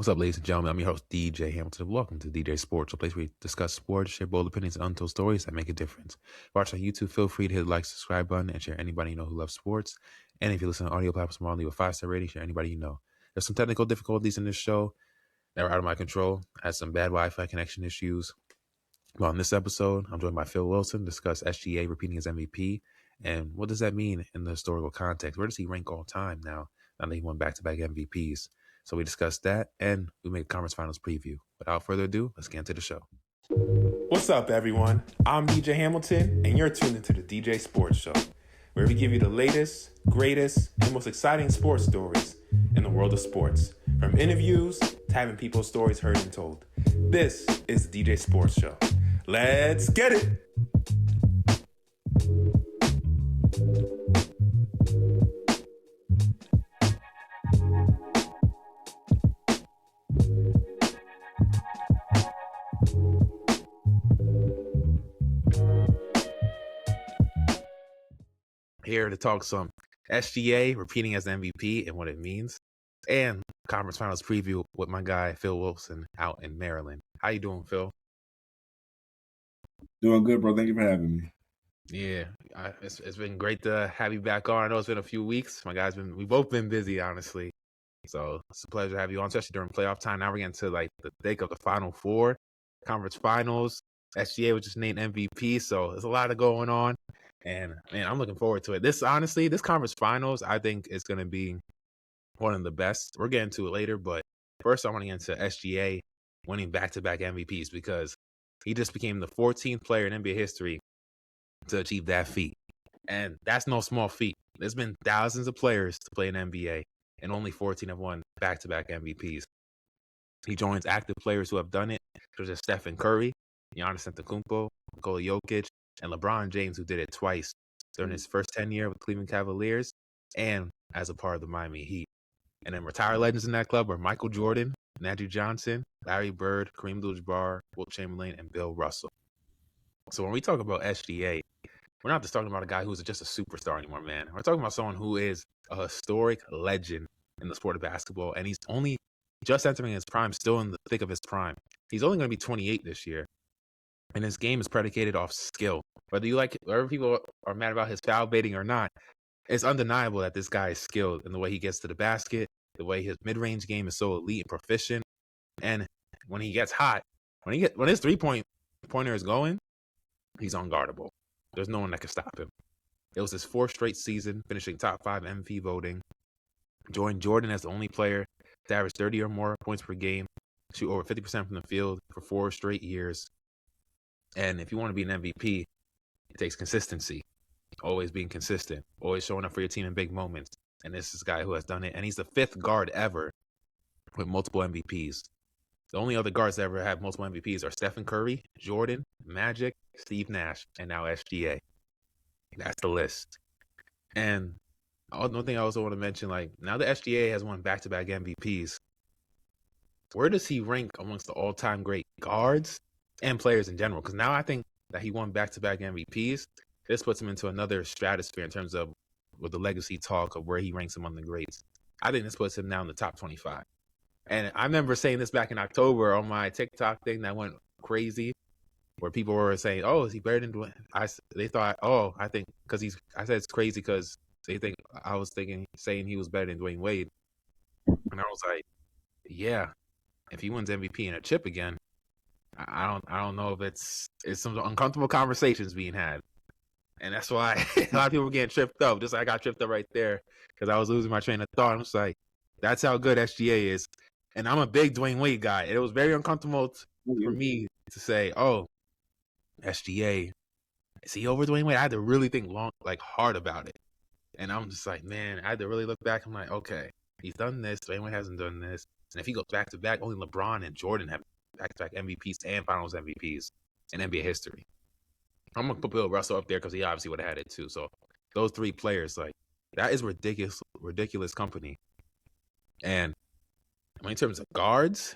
What's up, ladies and gentlemen? I'm your host, DJ Hamilton. Welcome to DJ Sports, a place where we discuss sports, share bold opinions, and untold stories that make a difference. Watch on YouTube, feel free to hit the like, subscribe button, and share anybody you know who loves sports. And if you listen to audio platforms, leave a 5-star rating, share anybody you know. There's some technical difficulties in this show that are out of my control. I had some bad Wi-Fi connection issues. Well, on this episode, I'm joined by Phil Wilson to discuss SGA repeating his MVP. And what does that mean in the historical context? Where does he rank all time now that he won back-to-back MVPs? So we discussed that, and we made a conference finals preview. Without further ado, let's get into the show. What's up, everyone? I'm DJ Hamilton, and you're tuned into the DJ Sports Show, where we give you the latest, greatest, and most exciting sports stories in the world of sports, from interviews to having people's stories heard and told. This is the DJ Sports Show. Let's get it! Here to talk some SGA repeating as the MVP and what it means, and conference finals preview with my guy Phil Wilson out in Maryland. How you doing, Phil? Doing good, bro. Thank you for having me. Yeah, it's been great to have you back on. I know it's been a few weeks. We've both been busy, honestly. So it's a pleasure to have you on, especially during playoff time. Now we're getting to like the thick of the Final Four, conference finals. SGA was just named MVP, so there's a lot of going on. And man, I'm looking forward to it. This conference finals, I think is going to be one of the best. We're getting to it later, but first I want to get into SGA winning back-to-back MVPs because he just became the 14th player in NBA history to achieve that feat. And that's no small feat. There's been thousands of players to play in NBA, and only 14 have won back-to-back MVPs. He joins active players who have done it, such as Stephen Curry, Giannis Antetokounmpo, Nikola Jokic, and LeBron James, who did it twice during his first tenure with Cleveland Cavaliers and as a part of the Miami Heat. And then retired legends in that club are Michael Jordan, Magic Johnson, Larry Bird, Kareem Abdul-Jabbar, Wilt Chamberlain, and Bill Russell. So when we talk about SGA, we're not just talking about a guy who's just a superstar anymore, man. We're talking about someone who is a historic legend in the sport of basketball, and he's only just entering his prime, still in the thick of his prime. He's only going to be 28 this year. And his game is predicated off skill. Whether people are mad about his foul baiting or not, it's undeniable that this guy is skilled in the way he gets to the basket, the way his mid-range game is so elite and proficient. And when he gets hot, when his three-pointer is going, he's unguardable. There's no one that can stop him. It was his fourth straight season, finishing top 5 MVP voting. Joined Jordan as the only player to average 30 or more points per game, shoot over 50% from the field for 4 straight years. And if you want to be an MVP, it takes consistency, always being consistent, always showing up for your team in big moments. And this is a guy who has done it. And he's the 5th guard ever with multiple MVPs. The only other guards that ever have multiple MVPs are Stephen Curry, Jordan, Magic, Steve Nash, and now SGA. That's the list. And one thing I also want to mention, like, now that SGA has won back-to-back MVPs, where does he rank amongst the all-time great guards and players in general? Because now I think that he won back-to-back MVPs. This puts him into another stratosphere in terms of with the legacy talk of where he ranks among the greats. I think this puts him now in the top 25. And I remember saying this back in October on my TikTok thing that went crazy, where people were saying, "Oh, is he better than Dwayne?" They thought, "Oh, I think because I said it's crazy because they think I was saying he was better than Dwayne Wade," and I was like, "Yeah, if he wins MVP and a chip again." I don't know if it's some uncomfortable conversations being had. And that's why a lot of people were getting tripped up. Just like I got tripped up right there because I was losing my train of thought. I'm just like, that's how good SGA is. And I'm a big Dwayne Wade guy. It was very uncomfortable for me to say, oh, SGA, is he over Dwayne Wade? I had to really think hard about it. And I'm just like, man, I had to really look back. I'm like, okay, he's done this. Dwayne Wade hasn't done this. And if he goes back-to-back, only LeBron and Jordan have back-to-back MVPs and Finals MVPs in NBA history. I'm going to put Bill Russell up there because he obviously would have had it too. So those 3 players, like, that is ridiculous company. And in terms of guards,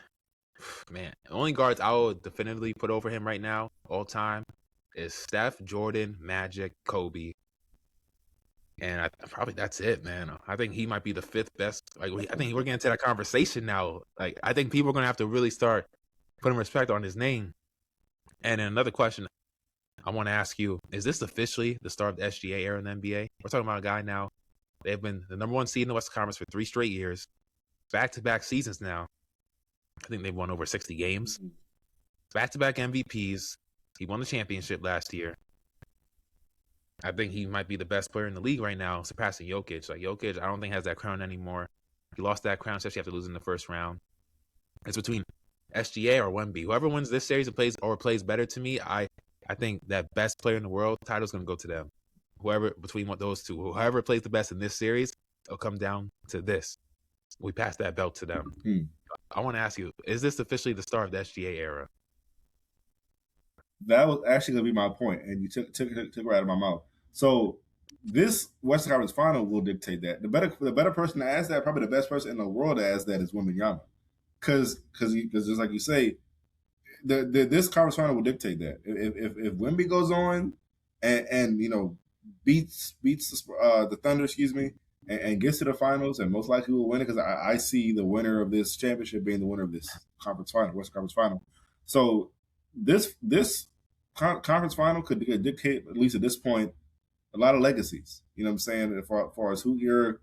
man, the only guards I would definitively put over him right now, all time, is Steph, Jordan, Magic, Kobe. And probably that's it, man. I think he might be the fifth best. I think we're getting to that conversation now. Like, I think people are going to have to really start putting respect on his name. And then another question I want to ask you, is this officially the start of the SGA era in the NBA? We're talking about a guy now. They've been the number one seed in the Western Conference for 3 straight years, back-to-back seasons now. I think they've won over 60 games, back-to-back MVPs. He won the championship last year. I think he might be the best player in the league right now, surpassing Jokic. Like, Jokic, I don't think has that crown anymore. He lost that crown, especially after losing the first round. It's between SGA or Wemby. Whoever wins this series and plays better to me, I think that best player in the world title's going to go to them. Whoever between those two, whoever plays the best in this series, it'll come down to this. We pass that belt to them. I want to ask you, is this officially the start of the SGA era? That was actually going to be my point, and you took it right out of my mouth. So this Western Conference Final will dictate that. The better person to ask that, probably the best person in the world to ask that, is Wembanyama, because just like you say, this conference final will dictate that. If Wemby goes on and beats the Thunder, and gets to the finals, and most likely will win it, because I see the winner of this championship being the winner of this conference final, Western Conference Final. So this conference final could dictate, at least at this point, a lot of legacies. You know what I'm saying? As far as who era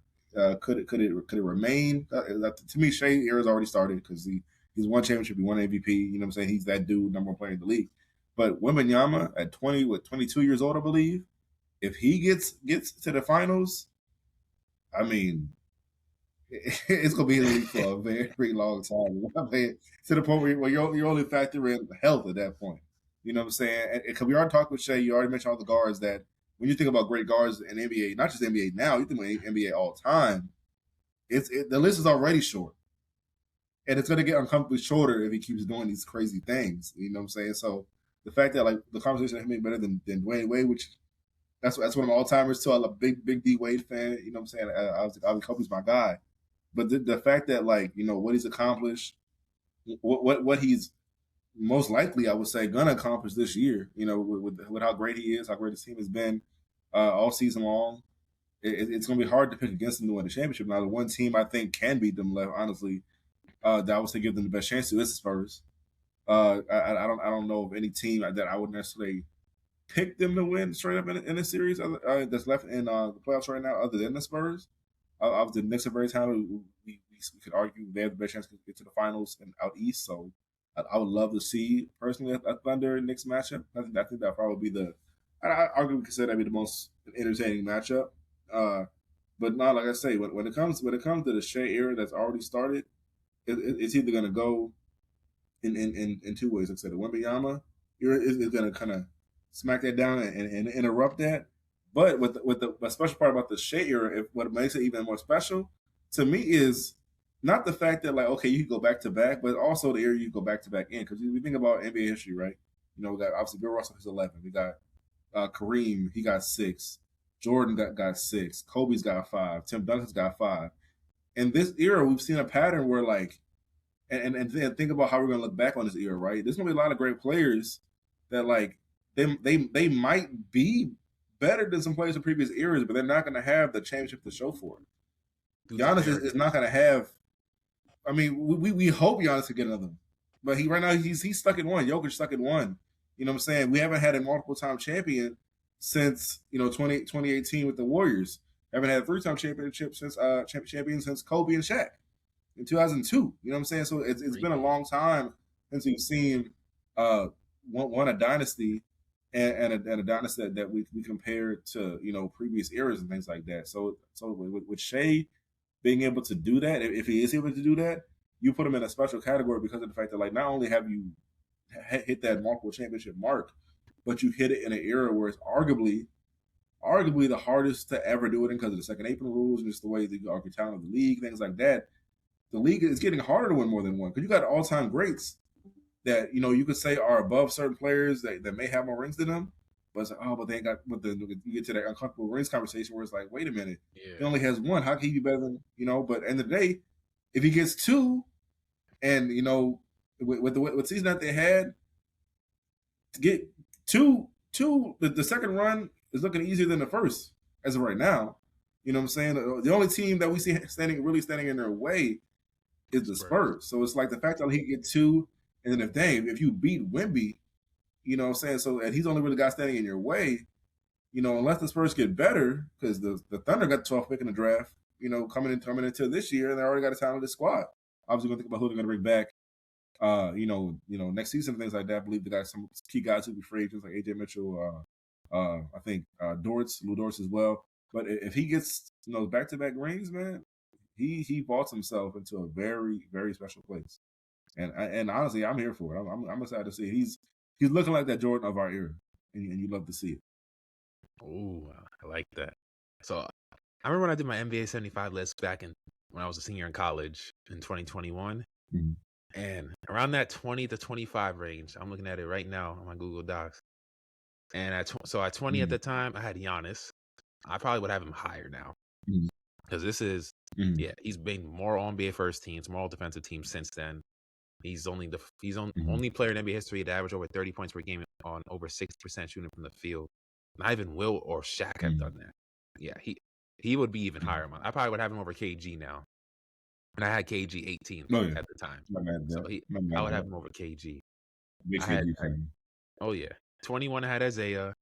could it remain? To me, Shai era has already started, because he's won championship, he won MVP. You know what I'm saying? He's that dude, number one player in the league. But Wembanyama at 22 years old, I believe, if he gets to the finals, I mean, it's gonna be in the league for a very long time. I mean, to the point where you're only factoring in health at that point. You know what I'm saying? And because we already talked with Shai, you already mentioned all the guards that when you think about great guards in NBA, not just NBA now, you think about NBA all time. The list is already short, and it's gonna get uncomfortably shorter if he keeps doing these crazy things. You know what I'm saying? So the fact that, like, the conversation of him being better than Dwayne Wade, which that's one of my all-timers too. I'm a big D Wade fan. You know what I'm saying? I hope he's my guy. But the fact that, like, what he's accomplished, what he's most likely, I would say, gonna accomplish this year, with how great he is, how great his team has been all season long, it's gonna be hard to pick against him to win the championship. Now, the one team I think can beat them, honestly, that I would say give them the best chance to is the Spurs. I don't know of any team that I would necessarily pick them to win straight up in a series that's left in the playoffs right now, other than the Spurs. Obviously, the Knicks are very talented. We could argue they have the best chance to get to the finals and out east. So I would love to see, personally, a Thunder Knicks matchup. I think that probably be I argue we could say that'd be the most entertaining matchup. But no, like I say, when it comes to the Shai era that's already started, it's either going to go in two ways. Like I said, the Wembanyama era is going to kind of smack that down and interrupt that. But with the special part about the Shai era, what makes it even more special to me is not the fact that, like, okay, you can go back to back, but also the era you go back to back in. Because we think about NBA history, right? We got, obviously, Bill Russell has 11. We got Kareem, he got 6. Jordan got 6. Kobe's got 5. Tim Duncan's got 5. In this era, we've seen a pattern where, like, and think about how we're going to look back on this era, right? There's going to be a lot of great players that, like, they might be better than some players in previous eras, but they're not going to have the championship to show for it. Giannis is not going to have. I mean, we hope Giannis could get another one, but right now he's stuck in one. Jokic stuck in one. You know what I'm saying? We haven't had a multiple-time champion since 2018 with the Warriors. Haven't had a 3-time championship since since Kobe and Shaq in 2002. You know what I'm saying? So it's been a long time since we've seen one a dynasty. And a dynasty that we compare to previous eras and things like that. So with Shai being able to do that, if he is able to do that, you put him in a special category because of the fact that, like, not only have you hit that multiple championship mark, but you hit it in an era where it's arguably the hardest to ever do it in, because of the second apron rules and just the way the talent of the league, things like that. The league is getting harder to win more than one, because you got all-time greats that you could say are above certain players that may have more rings than them, but it's like, but they ain't got. But you get to that uncomfortable rings conversation where it's like, wait a minute, he only has 1. How can he be better than But at the end of the day, if he gets 2, and with the season that they had, to get two, the second run is looking easier than the first as of right now. You know what I'm saying? The only team that we see really standing in their way is the Spurs. So it's like the fact that he get 2, and then if you beat Wemby, you know what I'm saying? So and he's the only really guy standing in your way. You know, unless the Spurs get better, because the Thunder got the 12th pick in the draft. You know, coming into this year, and they already got a talented squad. Obviously, going to think about who they're going to bring back. Next season, things like that. I believe they got some key guys who be free agents like AJ Mitchell. I think Lou Dortz as well. But if he gets back-to-back rings, man, he vaults himself into a very, very special place. And honestly, I'm here for it. I'm excited to see it. He's looking like that Jordan of our era, and you love to see it. Ooh, I like that. So I remember when I did my NBA 75 list back when I was a senior in college in 2021. Mhm. And around that 20 to 25 range, I'm looking at it right now on my Google Docs. And at 20 at the time, I had Giannis. I probably would have him higher now. Mhm. Because this is, Mhm. he's been more All-NBA first teams, more All-Defensive teams since then. He's only only player in NBA history to average over 30 points per game on over 60% shooting from the field. Not even Will or Shaq have done that. Yeah, he would be even higher. I probably would have him over KG now. And I had KG 18 at the time. So I would have him over KG. Big KG fan. Oh, yeah. 21, I had Isaiah.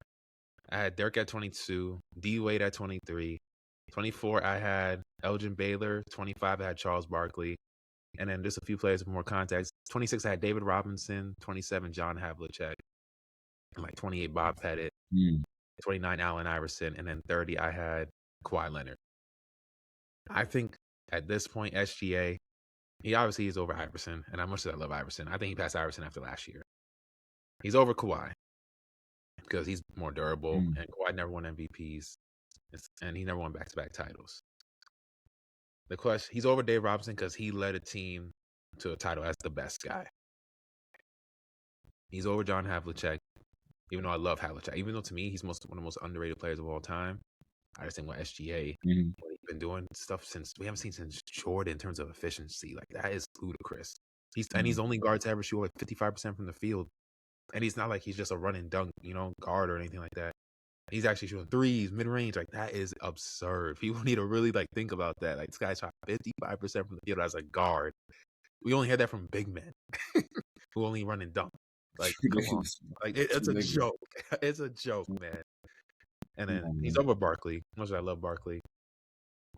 I had Dirk at 22. D-Wade at 23. 24, I had Elgin Baylor. 25, I had Charles Barkley. And then just a few players with more context. 26, I had David Robinson. 27, John Havlicek. And 28, Bob Pettit. 29, Allen Iverson. And then 30, I had Kawhi Leonard. I think at this point, SGA, he obviously is over Iverson. And as much as I love Iverson, I think he passed Iverson after last year. He's over Kawhi because he's more durable. And Kawhi never won MVPs. And he never won back-to-back titles. The question, he's over Dave Robinson because he led a team to a title as the best guy. He's over John Havlicek, even though I love Havlicek. Even though to me, he's one of the most underrated players of all time. I just think what SGA, what he's been doing stuff we haven't seen since Jordan in terms of efficiency. Like, that is ludicrous. He's only guard to ever shoot 55% from the field. And he's not like he's just a run and dunk, guard or anything like that. He's actually shooting threes, mid-range. Like, that is absurd. People need to really, think about that. Like, this guy shot 55% from the field as a guard. We only had that from big men who only run and dunk. Like, come on. Like, it's a joke. It's a joke, man. And then he's over Barkley. Much as I love Barkley.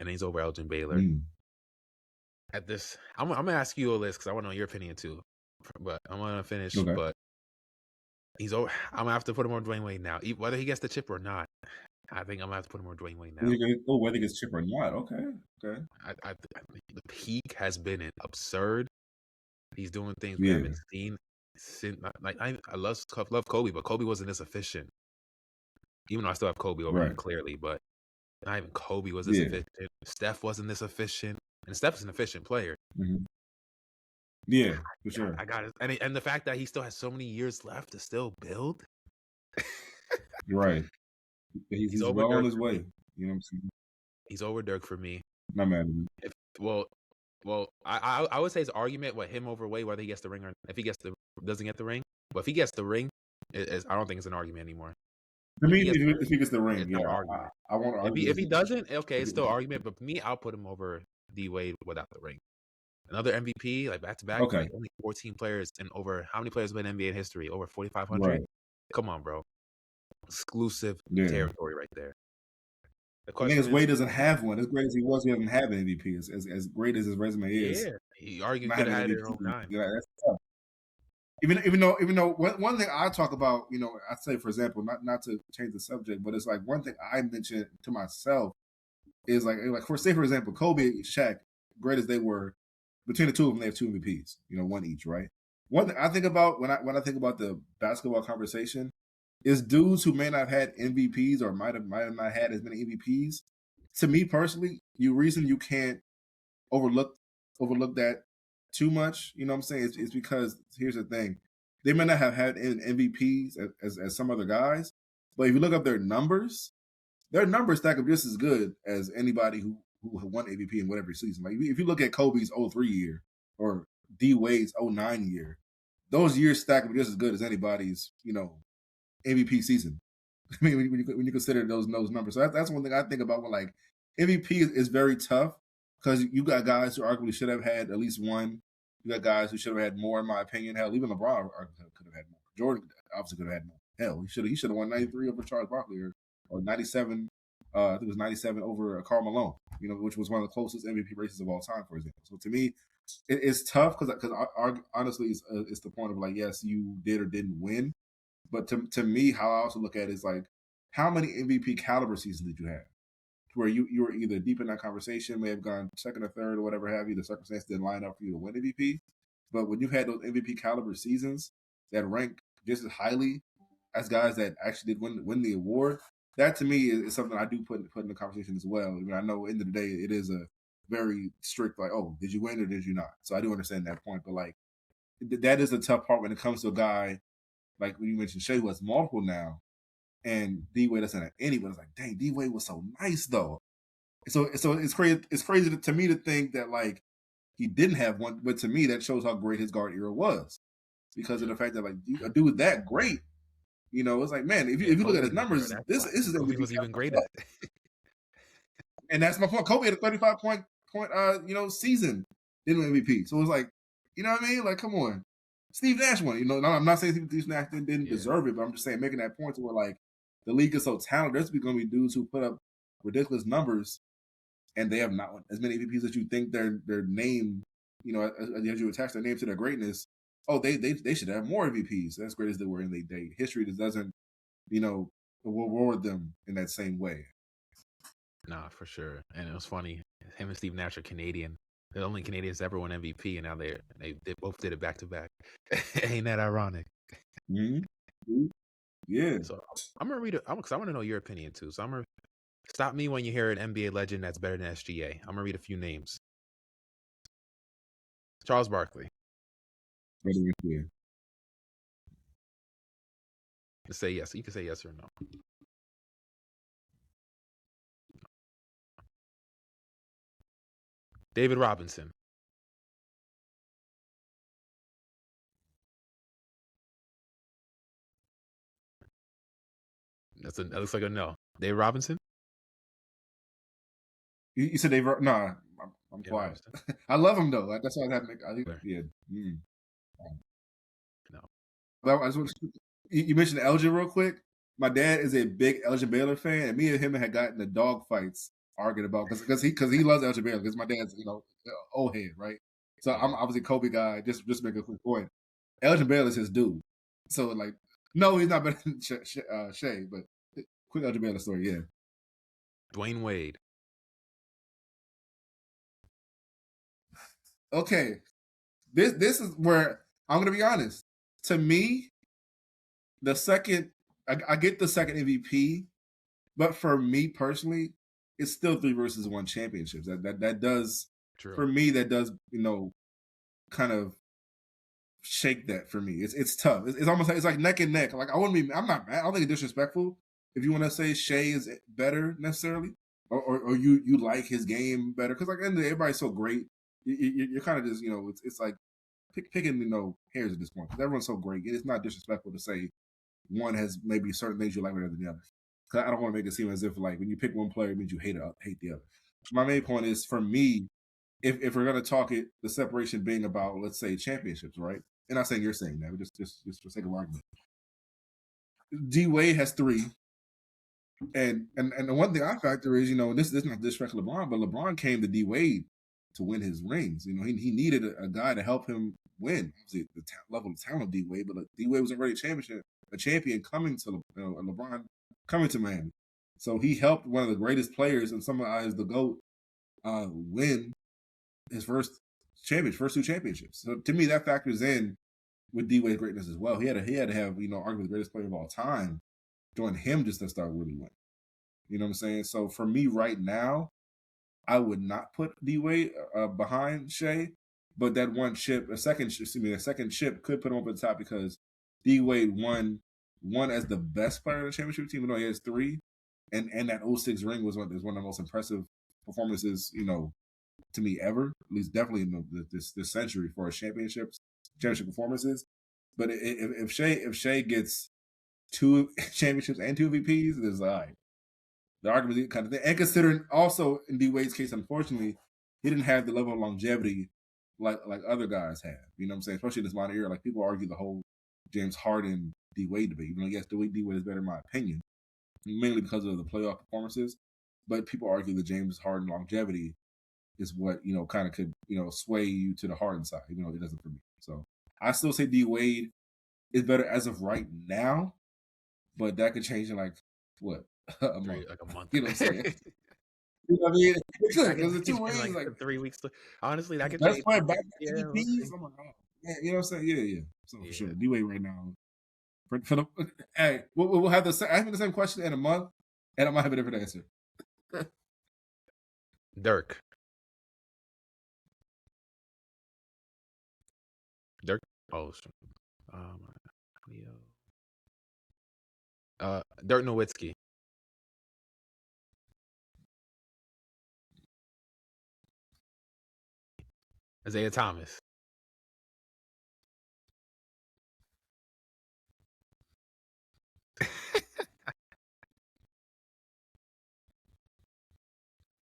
And he's over Elgin Baylor. At this, I'm going to ask you a list because I want to know your opinion, too. But I'm going to finish. Okay. But he's over. I'm going to have to put him on Dwayne Wade now. Whether he gets the chip or not, I think I'm going to have to put him on Dwayne Wade now. Whether he gets chip or not. Okay. I think the peak has been absurd. He's doing things we haven't seen. I love Kobe, but Kobe wasn't this efficient. Even though I still have Kobe over him clearly, but not even Kobe was this efficient. Steph wasn't this efficient. And Steph is an efficient player. Yeah, for sure. I got it. And the fact that he still has so many years left to still build. Right. He's well on his way. You know what I'm saying? He's over Dirk for me. Not mad at me. Well, I would say his argument with him over Wade, whether he gets the ring or if he doesn't get the ring. But if he gets the ring, I don't think it's an argument anymore. For me, if he gets the ring, I won't argue. If he doesn't, okay, it's still an argument. But for me, I'll put him over D-Wade without the ring. Another MVP, back-to-back, only 14 players and over how many players have been in NBA history? Over 4,500? Right. Come on, bro. Exclusive territory right there. The thing is, Wade doesn't have one. As great as he was, he doesn't have an MVP. As great as his resume is. Yeah, he argued could have had it in 09. Yeah, that's tough. Even though one thing I talk about, I say, for example, not to change the subject, but it's like one thing I mentioned to myself is like for example, Kobe, Shaq, great as they were, between the two of them, they have 2 MVPs, one each, right? One thing I think about when I think about the basketball conversation is dudes who may not have had MVPs or might have not had as many MVPs. To me personally, reason you can't overlook that too much, you know what I'm saying? It's because here's the thing. They may not have had MVPs as some other guys, but if you look up their numbers stack up just as good as anybody who won MVP in whatever season. Like if you look at Kobe's 03 year or D Wade's 09 year, those years stack up just as good as anybody's, MVP season. I mean, when you consider those numbers. So that's one thing I think about when MVP is very tough because you got guys who arguably should have had at least one. You got guys who should have had more, in my opinion. Hell, even LeBron could have had more. Jordan obviously could have had more. Hell, he should have won 93 over Charles Barkley or 97. I think it was 97 over Karl Malone. Which was one of the closest MVP races of all time, for example. So to me, it's tough because honestly, it's the point of like, yes, you did or didn't win, but to me, how I also look at it is like, how many MVP caliber seasons did you have? Where you were either deep in that conversation, may have gone second or third or whatever have you, the circumstance didn't line up for you to win MVP. But when you've had those MVP caliber seasons that rank just as highly as guys that actually did win the award, that to me is something I do put in the conversation as well. I mean, I know end of the day it is a very strict, like, oh, did you win or did you not? So I do understand that point, but like that is the tough part when it comes to a guy like when you mentioned Shai, who has multiple now, and D-Wade doesn't have any, but it's like, dang, D-Wade was so nice though. So it's crazy. It's crazy to me to think that like he didn't have one, but to me that shows how great his guard era was because of the fact that like a dude that great, it's like, man, if you look at his numbers, this is Kobe was even greater. And that's my point. Kobe had a 35 point season, didn't win MVP. So it was like, you know what I mean? Like, come on. Steve Nash won. I'm not saying Steve Nash didn't deserve it, but I'm just saying making that point to where like the league is so talented. There's going to be dudes who put up ridiculous numbers, and they have not won as many MVPs as you think their name, as you attach their name to their greatness. Oh, they should have more MVPs. As great as they were in their day, history just doesn't, reward them in that same way. Nah, for sure. And it was funny. Him and Steve Nash are Canadian. They're the only Canadians to ever won MVP, and now they both did it back to back. Ain't that ironic? Mm-hmm. Yeah. So I'm gonna read it because I want to know your opinion too. So I'm gonna stop me when you hear an NBA legend that's better than SGA. I'm gonna read a few names. Charles Barkley. Yeah. Say yes. You can say yes or no. David Robinson. That looks like a no. David Robinson? You said David? Nah, I'm quiet. I love him though. That's why I have to make. I think, yeah. No. You mentioned Elgin real quick. My dad is a big Elgin Baylor fan, and me and him had gotten the dog fights arguing about because he loves Elgin Baylor because my dad's old head, right? So I'm obviously a Kobe guy. Just to make a quick point, Elgin Baylor's his dude. So like, no, he's not better than Shai, but quick Elgin Baylor story, yeah. Dwayne Wade. Okay, this is where I'm gonna be honest. To me, the second I get the second MVP, but for me personally, it's still 3 versus 1 championships. That does True. For me. That does kind of shake that for me. It's tough. It's almost like it's like neck and neck. Like I'm not mad. I don't think it's disrespectful if you want to say Shai is better necessarily, or you like his game better because like at the end of the day, everybody's so great. You're kind of just it's like picking hairs at this point because everyone's so great. It's not disrespectful to say one has maybe certain things you like better than the other. Because I don't want to make it seem as if like when you pick one player, it means you hate the other. My main point is for me, if we're gonna talk it, the separation being about let's say championships, right? And not saying you're saying that, but just for sake of argument. D-Wade has 3. And the one thing I factor is, this is not disrespect to LeBron, but LeBron came to D-Wade to win his rings. He needed a guy to help him win. Obviously, the level of talent of D-Wade, but D-Wade wasn't ready a champion coming to LeBron coming to Miami. So he helped one of the greatest players, in some eyes, the GOAT, win his first 2 championships. So to me, that factors in with D-Wade's greatness as well. He had to have, arguably the greatest player of all time, join him just to start really winning. You know what I'm saying? So for me right now, I would not put D-Wade behind Shai, but that a second chip could put him up at the top because D-Wade won as the best player in the championship team, even though he has 3. And that 06 ring was one of the most impressive performances, to me ever, at least definitely in this century for his championship performances. But if Shai gets 2 championships and 2 MVPs, it's all right. The argument kind of thing. And considering also in D Wade's case, unfortunately, he didn't have the level of longevity like other guys have. You know what I'm saying? Especially in this modern era. Like people argue the whole James Harden D Wade debate. Even though yes, D Wade is better in my opinion, mainly because of the playoff performances. But people argue that James Harden longevity is what, kind of could, sway you to the Harden side, even though it doesn't for me. So I still say D Wade is better as of right now, but that could change in like what? a month. Like a month. You know what I'm saying? You know what I mean? It could, because the 2 ways, like 3 weeks. Honestly, that could that's change. why back Yeah, to MVPs. I'm like, oh, man, you know what I'm saying? Yeah. So for sure, D Wade right now. For the, hey, we'll have I have the same question in a month, and I might have a different answer. Dirk. Oh, Dirk Nowitzki. Isaiah Thomas.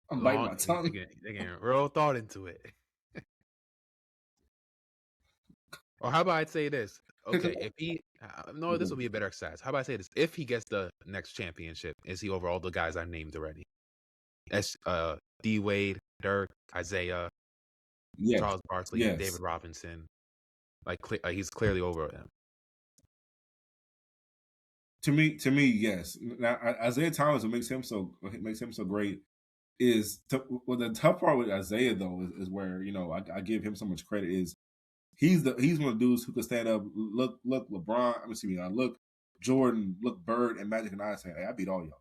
I'm biting my tongue. They getting real thought into it. Or how about I say this? Okay, if he no, this will be a better exercise. How about I say this? If he gets the next championship, is he over all the guys I named already? That's D Wade, Dirk, Isaiah, Charles Barkley, David Robinson. Like he's clearly over them. To me, yes. Now Isaiah Thomas, what makes him so great is the tough part with Isaiah though is where I give him so much credit is he's one of the dudes who could stand up, look LeBron, look Jordan, look Bird and Magic and I say, hey, I beat all y'all,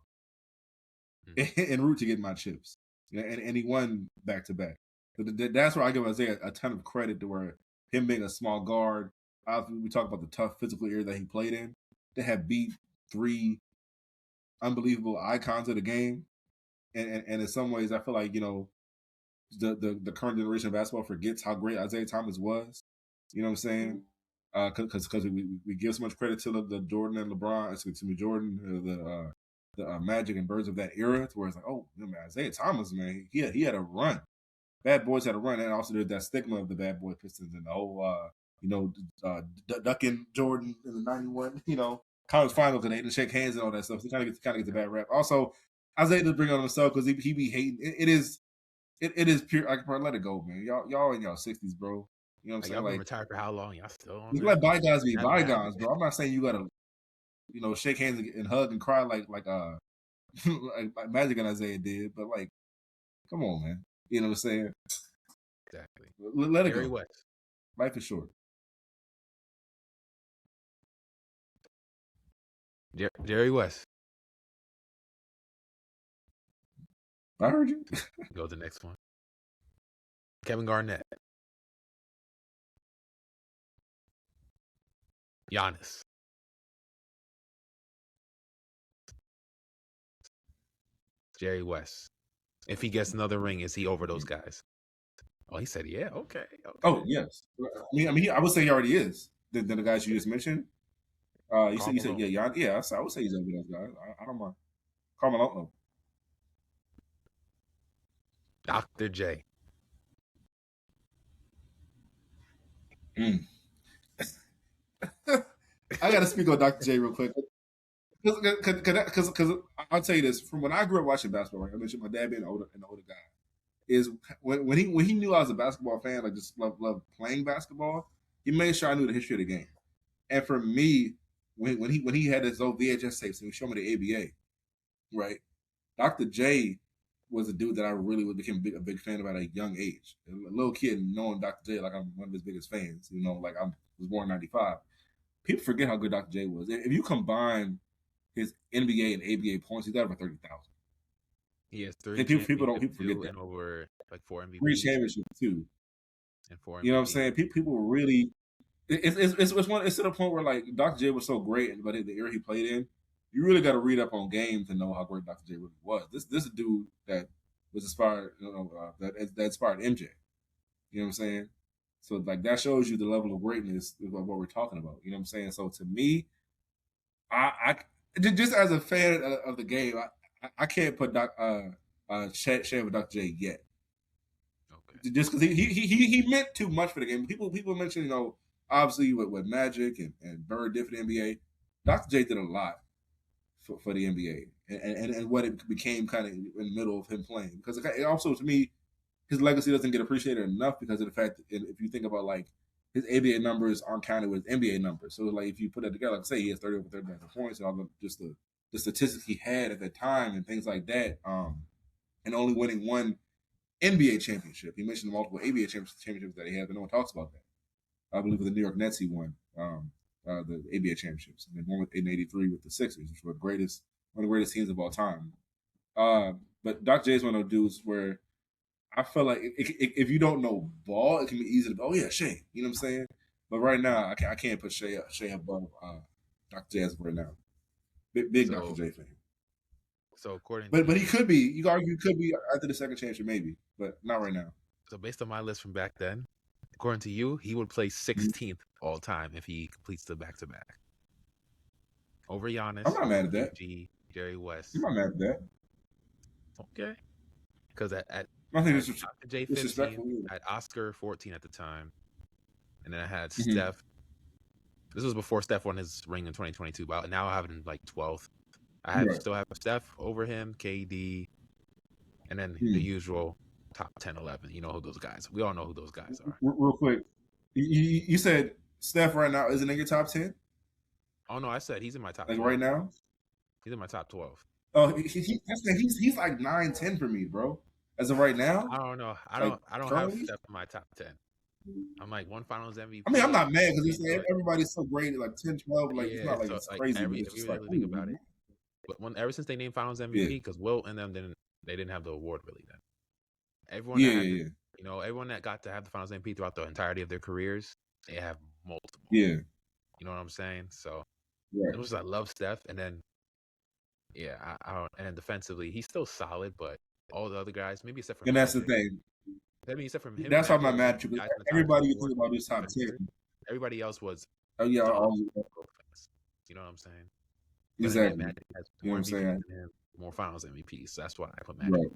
en route to get my chips, and he won back to back. That's where I give Isaiah a ton of credit to where him being a small guard. We talk about the tough physical era that he played in. They have beat 3 unbelievable icons of the game. And in some ways, I feel like, the current generation of basketball forgets how great Isaiah Thomas was. You know what I'm saying? Because we give so much credit to the Jordan and LeBron, Jordan, the Magic and Birds of that era, to where it's like, oh, man, Isaiah Thomas, man, he had a run. Bad Boys had a run, and also there's that stigma of the Bad Boy Pistons and the whole, ducking Jordan in the '91, college finals, and they didn't shake hands and all that stuff. So he kind of gets a bad rap. Also, Isaiah does bring on himself because he be hating. It is pure. I can probably let it go, man. Y'all in y'all 60s, bro. You know what I'm saying? Y'all been retired for how long? Y'all still on? You let bygones be bygones, bro. I'm not saying you gotta, shake hands and hug and cry like like Magic and Isaiah did, but like, come on, man. You know what I'm saying? Exactly. Let it Jerry go. West. Life is short. Jerry West. I heard you. Go to the next one. Kevin Garnett. Giannis. Jerry West. If he gets another ring, is he over those guys? Oh, he said, yeah, okay. Oh, yes. I would say he already is. The guys you just mentioned. You said, yeah, I would say he's over those guys. I don't mind. Carmelo. Dr. J. I got to speak on Dr. J real quick. Because I'll tell you this, from when I grew up watching basketball, like I mentioned, my dad being an older guy, is when he knew I was a basketball fan, like just loved playing basketball, he made sure I knew the history of the game. And for me, when he had his old VHS tapes and he showed me the ABA, right? Dr. J was a dude that I really became a big fan of at a young age. A little kid knowing Dr. J, like I'm one of his biggest fans. Like I was born in '95. People forget how good Dr. J was. If you combine his NBA and ABA points, he's got over 30,000. He has 3. People forget that. And over like 4 MVPs. 3 championships too. And 4 MVPs. You know what I'm saying? People really. It's to the point where like Dr. J was so great, but the era he played in, you really got to read up on game to know how great Dr. J really was. This is a dude that was inspired, that inspired MJ. You know what I'm saying? So like that shows you the level of greatness of what we're talking about. You know what I'm saying? So to me, I just as a fan of the game, I can't put Shai with Dr. J yet. Okay. Just because he meant too much for the game. People mention, obviously with Magic and Bird did for the NBA. Dr. J did a lot for the NBA and what it became kind of in the middle of him playing. Because it also, to me, his legacy doesn't get appreciated enough because of the fact that if you think about like his ABA numbers aren't counted with NBA numbers. So like if you put that together, like say he has 30 over 30 points and all the statistics he had at the time and things like that, and only winning one NBA championship. He mentioned the multiple ABA championships that he had, but no one talks about that. I believe with the New York Nets he won the ABA championships, and then one in '83 with the Sixers, which were one of the greatest teams of all time. But Dr. J is one of those dudes where I feel like if you don't know ball, it can be easy to Shai. You know what I'm saying? But right now, I can't put Shai above Dr. J as of right now. Big Dr. J fan. So according, but he could be. You could argue he could be after the second championship, maybe, but not right now. So based on my list from back then, according to you, he would play 16th all time if he completes the back-to-back. Over Giannis. I'm not mad at that. Jerry West. I'm not mad at that. Okay. Because at I think it's J 15, I had Oscar 14 at the time, and then I had Steph. This was before Steph won his ring in 2022, but now I have it in like 12th. I still have Steph over him, KD, and then the usual top 10, 11. You know who those guys. We all know who those guys are. Real quick, you said Steph right now isn't in your top 10? Oh no, I said he's in my top. Like 12. right now, he's in my top 12. Oh, he's like 9, 10 for me, bro. As of right now, I don't know. I don't have Steph in my top 10. I'm like one Finals MVP. I mean, I'm not mad because everybody's so great, like 10, 12. Like it's not like it's crazy. If you really think about it, but ever since they named Finals MVP, because Wilt and them didn't have the award really then. Everyone, everyone that got to have the Finals MVP throughout the entirety of their careers, they have multiple. Yeah, you know what I'm saying. So it was I love Steph, and then I don't. And then defensively, he's still solid, but all the other guys, maybe except for and that's the thing. I mean, except for him. That's why I'm not mad at you. Everybody you think about this top 10. Everybody else was. Oh yeah, you know what I'm saying. Exactly. Magic has more, what I'm saying? More Finals MVPs. So that's why I put Magic. Right.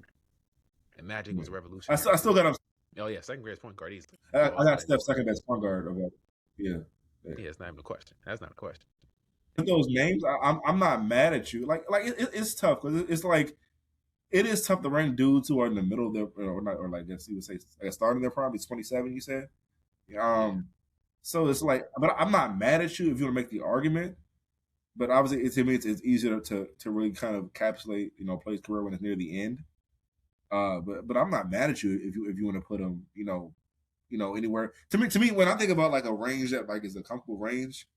And Magic was a revolution. I still got him. Oh yeah, second greatest point guard easily. I got Steph second best point guard of it. Yeah, it's not even a question. That's not a question. Those names, I'm not mad at you. Like it's tough because it's like it is tough to rank dudes who are in the middle of their or like guess you would say starting their prime. It's 27. You said, So it's like, but I'm not mad at you if you want to make the argument. But obviously, to me, it's easier to really kind of encapsulate play's career when it's near the end. But I'm not mad at you if you want to put him anywhere. To me, when I think about like a range that like is a comfortable range,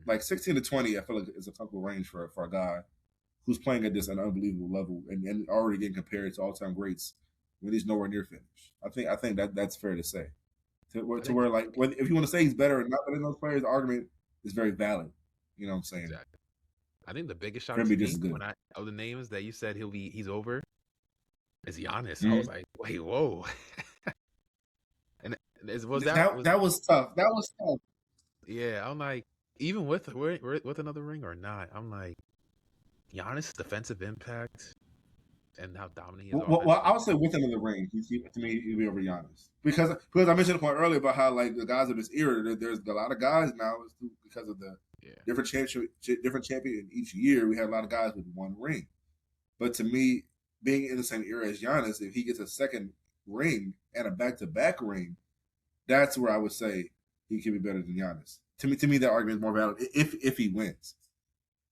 like 16 to 20, I feel like is a comfortable range for a guy who's playing at an unbelievable level and already getting compared to all-time greats when he's nowhere near finished. I think that's fair to say. To where like if you want to say he's better or not better than those players, the argument is very valid. You know what I'm saying? Exactly. I think the biggest shot to me when of the names that you said he's over is Giannis. Mm-hmm. I was like, wait, whoa. And that was tough. That was tough. Yeah, I'm like, even with another ring or not, I'm like, Giannis' defensive impact and how dominant he is. Well, I would say with another ring, to me, he'd be over Giannis because I mentioned the point earlier about how like the guys of this era, there's a lot of guys now because of the different champion each year. We had a lot of guys with one ring, but to me, being in the same era as Giannis, if he gets a second ring and a back-to-back ring, that's where I would say he can be better than Giannis. To me, that argument is more valid if he wins.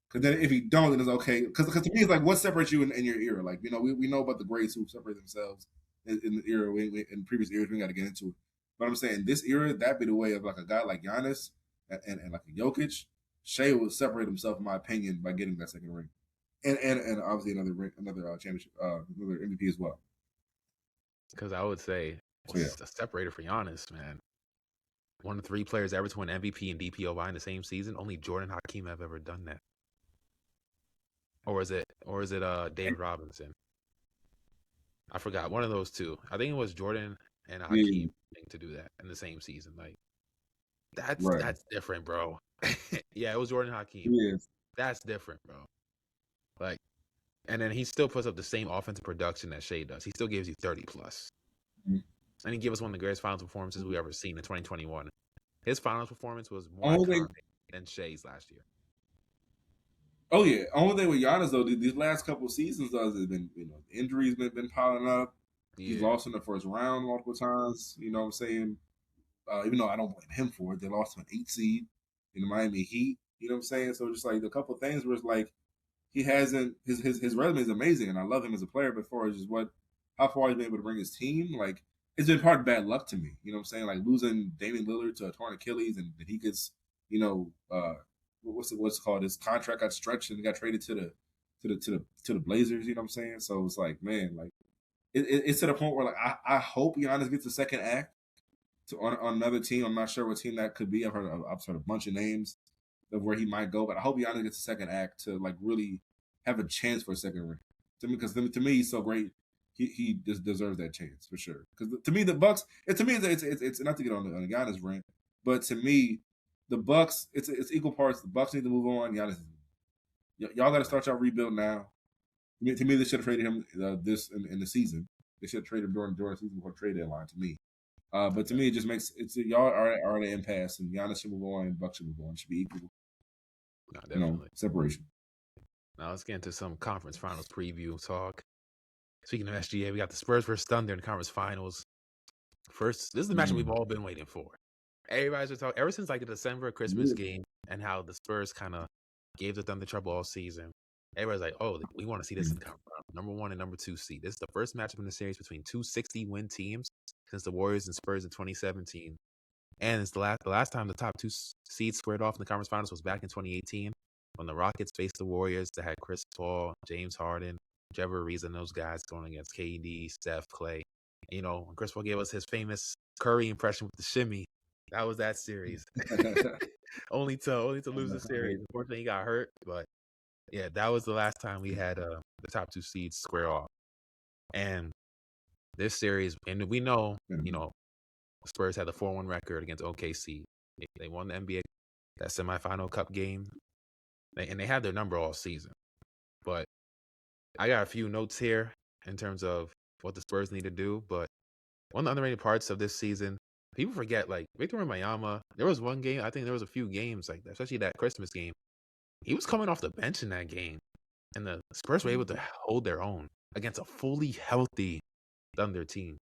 Because then if he don't, then it's okay. Because to me, it's like what separates you in your era. Like we know about the greats who separate themselves in the era. In previous eras, we got to get into it. But I'm saying this era, that'd be the way of like a guy like Giannis and like a Jokic. Shai will separate himself, in my opinion, by getting that second ring, and obviously another championship, another MVP as well. Because I would say a separator for Giannis, man. One of the 3 players ever to win MVP and DPOY in the same season. Only Jordan Hakeem have ever done that. Or is it David Robinson? I forgot. One of those two. I think it was Jordan and Hakeem to do that in the same season. Like that's different, bro. Yeah, it was Jordan Hakeem. Yes. That's different, bro. Like, And then he still puts up the same offensive production that Shai does. He still gives you 30 plus. Mm-hmm. And he gave us one of the greatest finals performances we've ever seen in 2021. His finals performance was more Only iconic than Shai's last year. Oh yeah, only thing with Giannis though, these last couple of seasons though, has been injuries been piling up. He's lost in the first round multiple times. You know what I'm saying? Even though I don't blame him for it, they lost to an 8 seed in the Miami Heat. You know what I'm saying? So just like a couple of things where it's like he hasn't his resume is amazing, and I love him as a player. But as far as just how far he's been able to bring his team, like it's been part of bad luck to me. You know what I'm saying? Like losing Damian Lillard to a torn Achilles, and he gets what's it called? His contract got stretched and he got traded to the Blazers. You know what I'm saying? So it's like, man, like it's to the point where like I hope Giannis gets a second act on another team. I'm not sure what team that could be. I've heard a bunch of names of where he might go, but I hope Giannis gets a second act to like really have a chance for a second ring. Because to me he's so great. He just deserves that chance for sure. Because to me the Bucks, it's not to get on the Giannis rant, but to me the Bucks, it's equal parts. The Bucks need to move on. Y'all got to start y'all rebuild now. To me, they should have traded him this in the season. They should have traded him during the season before trade deadline. To me, but to me, it just makes y'all are at an impasse, and Giannis should move on, and Bucks should move on. It should be equal. No, definitely Separation. Now let's get into some conference finals preview talk. Speaking of SGA, we got the Spurs versus Thunder in the conference finals. First, this is the matchup we've all been waiting for. Everybody's been talking ever since like the December Christmas game and how the Spurs kind of gave the Thunder trouble all season. Everybody's like, oh, we want to see this in the conference. Number 1 and number 2 seed. This is the first matchup in the series between two 60-win teams since the Warriors and Spurs in 2017. And it's the last time the top 2 seeds squared off in the conference finals was back in 2018 when the Rockets faced the Warriors that had Chris Paul, James Harden, Trevor Ariza, and those guys going against KD, Steph, Clay. And, when Chris Paul gave us his famous Curry impression with the shimmy, that was that series. only to lose the series. Unfortunately, he got hurt, but yeah, that was the last time we had the top 2 seeds square off. And this series, and we know, Spurs had the 4-1 record against OKC. They won the NBA that semifinal cup game, and they had their number all season. But I got a few notes here in terms of what the Spurs need to do. But one of the underrated parts of this season, people forget, like, Victor Wembanyama, there was one game, I think there was a few games like that, especially that Christmas game. He was coming off the bench in that game, and the Spurs were able to hold their own against a fully healthy Thunder team.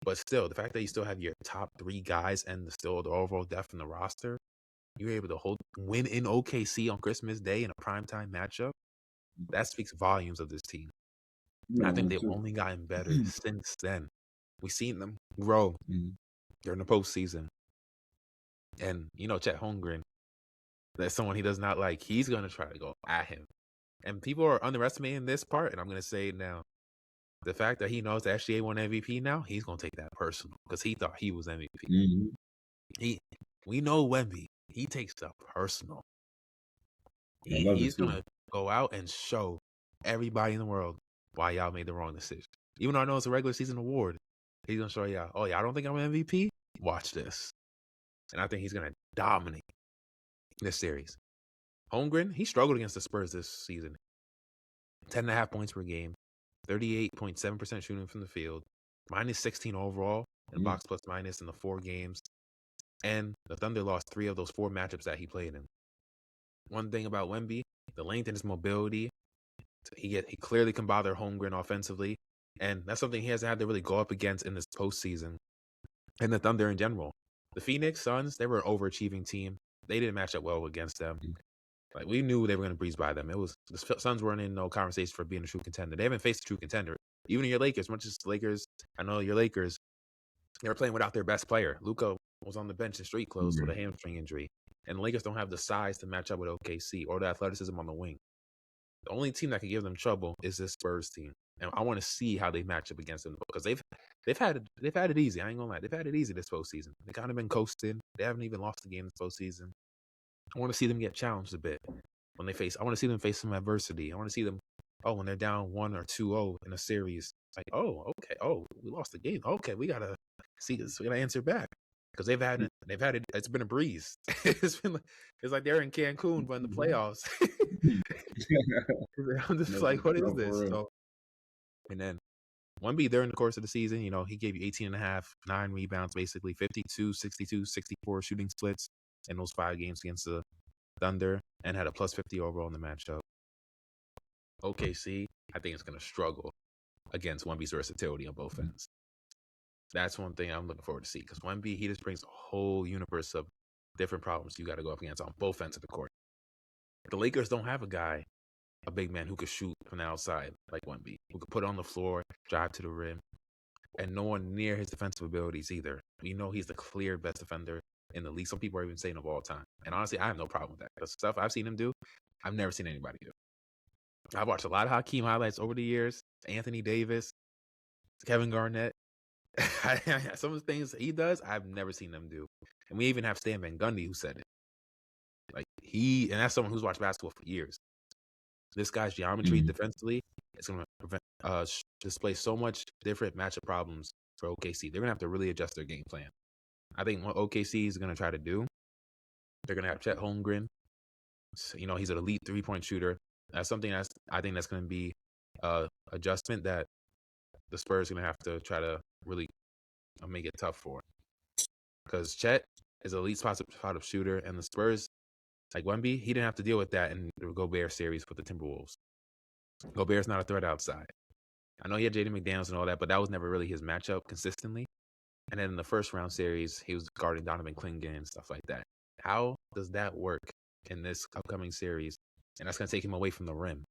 But still, the fact that you still have your top 3 guys and still the overall depth in the roster, you were able to win in OKC on Christmas Day in a primetime matchup. That speaks volumes of this team. And I think they've only gotten better since then. We've seen them grow during the postseason. And, Chet Holmgren, that's someone he does not like. He's going to try to go at him. And people are underestimating this part, and I'm going to say it now. The fact that he knows that SGA won MVP now, he's going to take that personal because he thought he was MVP. Mm-hmm. We know Wemby. He takes stuff personal. He's going to go out and show everybody in the world why y'all made the wrong decision. Even though I know it's a regular season award, he's going to show y'all, oh, y'all don't think I'm an MVP? Watch this. And I think he's going to dominate this series. Holmgren, he struggled against the Spurs this season. 10.5 points per game, 38.7% shooting from the field, minus 16 overall in box plus minus in the 4 games. And the Thunder lost 3 of those 4 matchups that he played in. One thing about Wemby, the length and his mobility, he clearly can bother Holmgren offensively. And that's something he hasn't had to really go up against in this postseason. And the Thunder in general. The Phoenix Suns, they were an overachieving team. They didn't match up well against them. Like, we knew they were going to breeze by them. It was the Suns weren't in no conversation for being a true contender. They haven't faced a true contender. Even your Lakers, much as the Lakers, I know your Lakers, they were playing without their best player. Luka was on the bench in street clothes with a hamstring injury. And the Lakers don't have the size to match up with OKC or the athleticism on the wing. The only team that can give them trouble is this Spurs team. And I want to see how they match up against them because they've had it easy. I ain't gonna lie. They've had it easy this postseason. They kind of been coasting. They haven't even lost a game this postseason. I want to see them get challenged a bit when they face. I want to see them face some adversity. I want to see them, when they're down 1 or 2-0 in a series. Like, okay, we lost the game. Okay, we gotta see this. We gotta answer back because they've had it. It's been a breeze. It's like they're in Cancun, but in the playoffs, I'm just No, like, what is no, for this? real. So, and then Wemby during the course of the season, he gave you 18 and a half, 9 rebounds, basically 52, 62, 64 shooting splits in those 5 games against the Thunder, and had a plus 50 overall in the matchup. OKC, I think it's going to struggle against Wemby's versatility on both ends. That's one thing I'm looking forward to see, because Wemby, he just brings a whole universe of different problems you got to go up against on both ends of the court. The Lakers don't have a big man who could shoot from the outside like Wemby, who could put it on the floor, drive to the rim, and no one near his defensive abilities either. He's the clear best defender in the league. Some people are even saying of all time. And honestly, I have no problem with that. The stuff I've seen him do, I've never seen anybody do. I've watched a lot of Hakeem highlights over the years. Anthony Davis, Kevin Garnett. Some of the things he does, I've never seen them do. And we even have Stan Van Gundy who said it. And that's someone who's watched basketball for years. This guy's geometry defensively is going to display so much different matchup problems for OKC. They're going to have to really adjust their game plan. I think what OKC is going to try to do, they're going to have Chet Holmgren. He's an elite 3-point shooter. That's something I think that's going to be an adjustment that the Spurs are going to have to try to really make it tough for. Because Chet is an elite spot of shooter, and the Spurs, like Wemby, he didn't have to deal with that in the Gobert series with the Timberwolves. Gobert's not a threat outside. I know he had Jaden McDaniels and all that, but that was never really his matchup consistently. And then in the first round series, he was guarding Donovan Clingan and stuff like that. How does that work in this upcoming series? And that's going to take him away from the rim.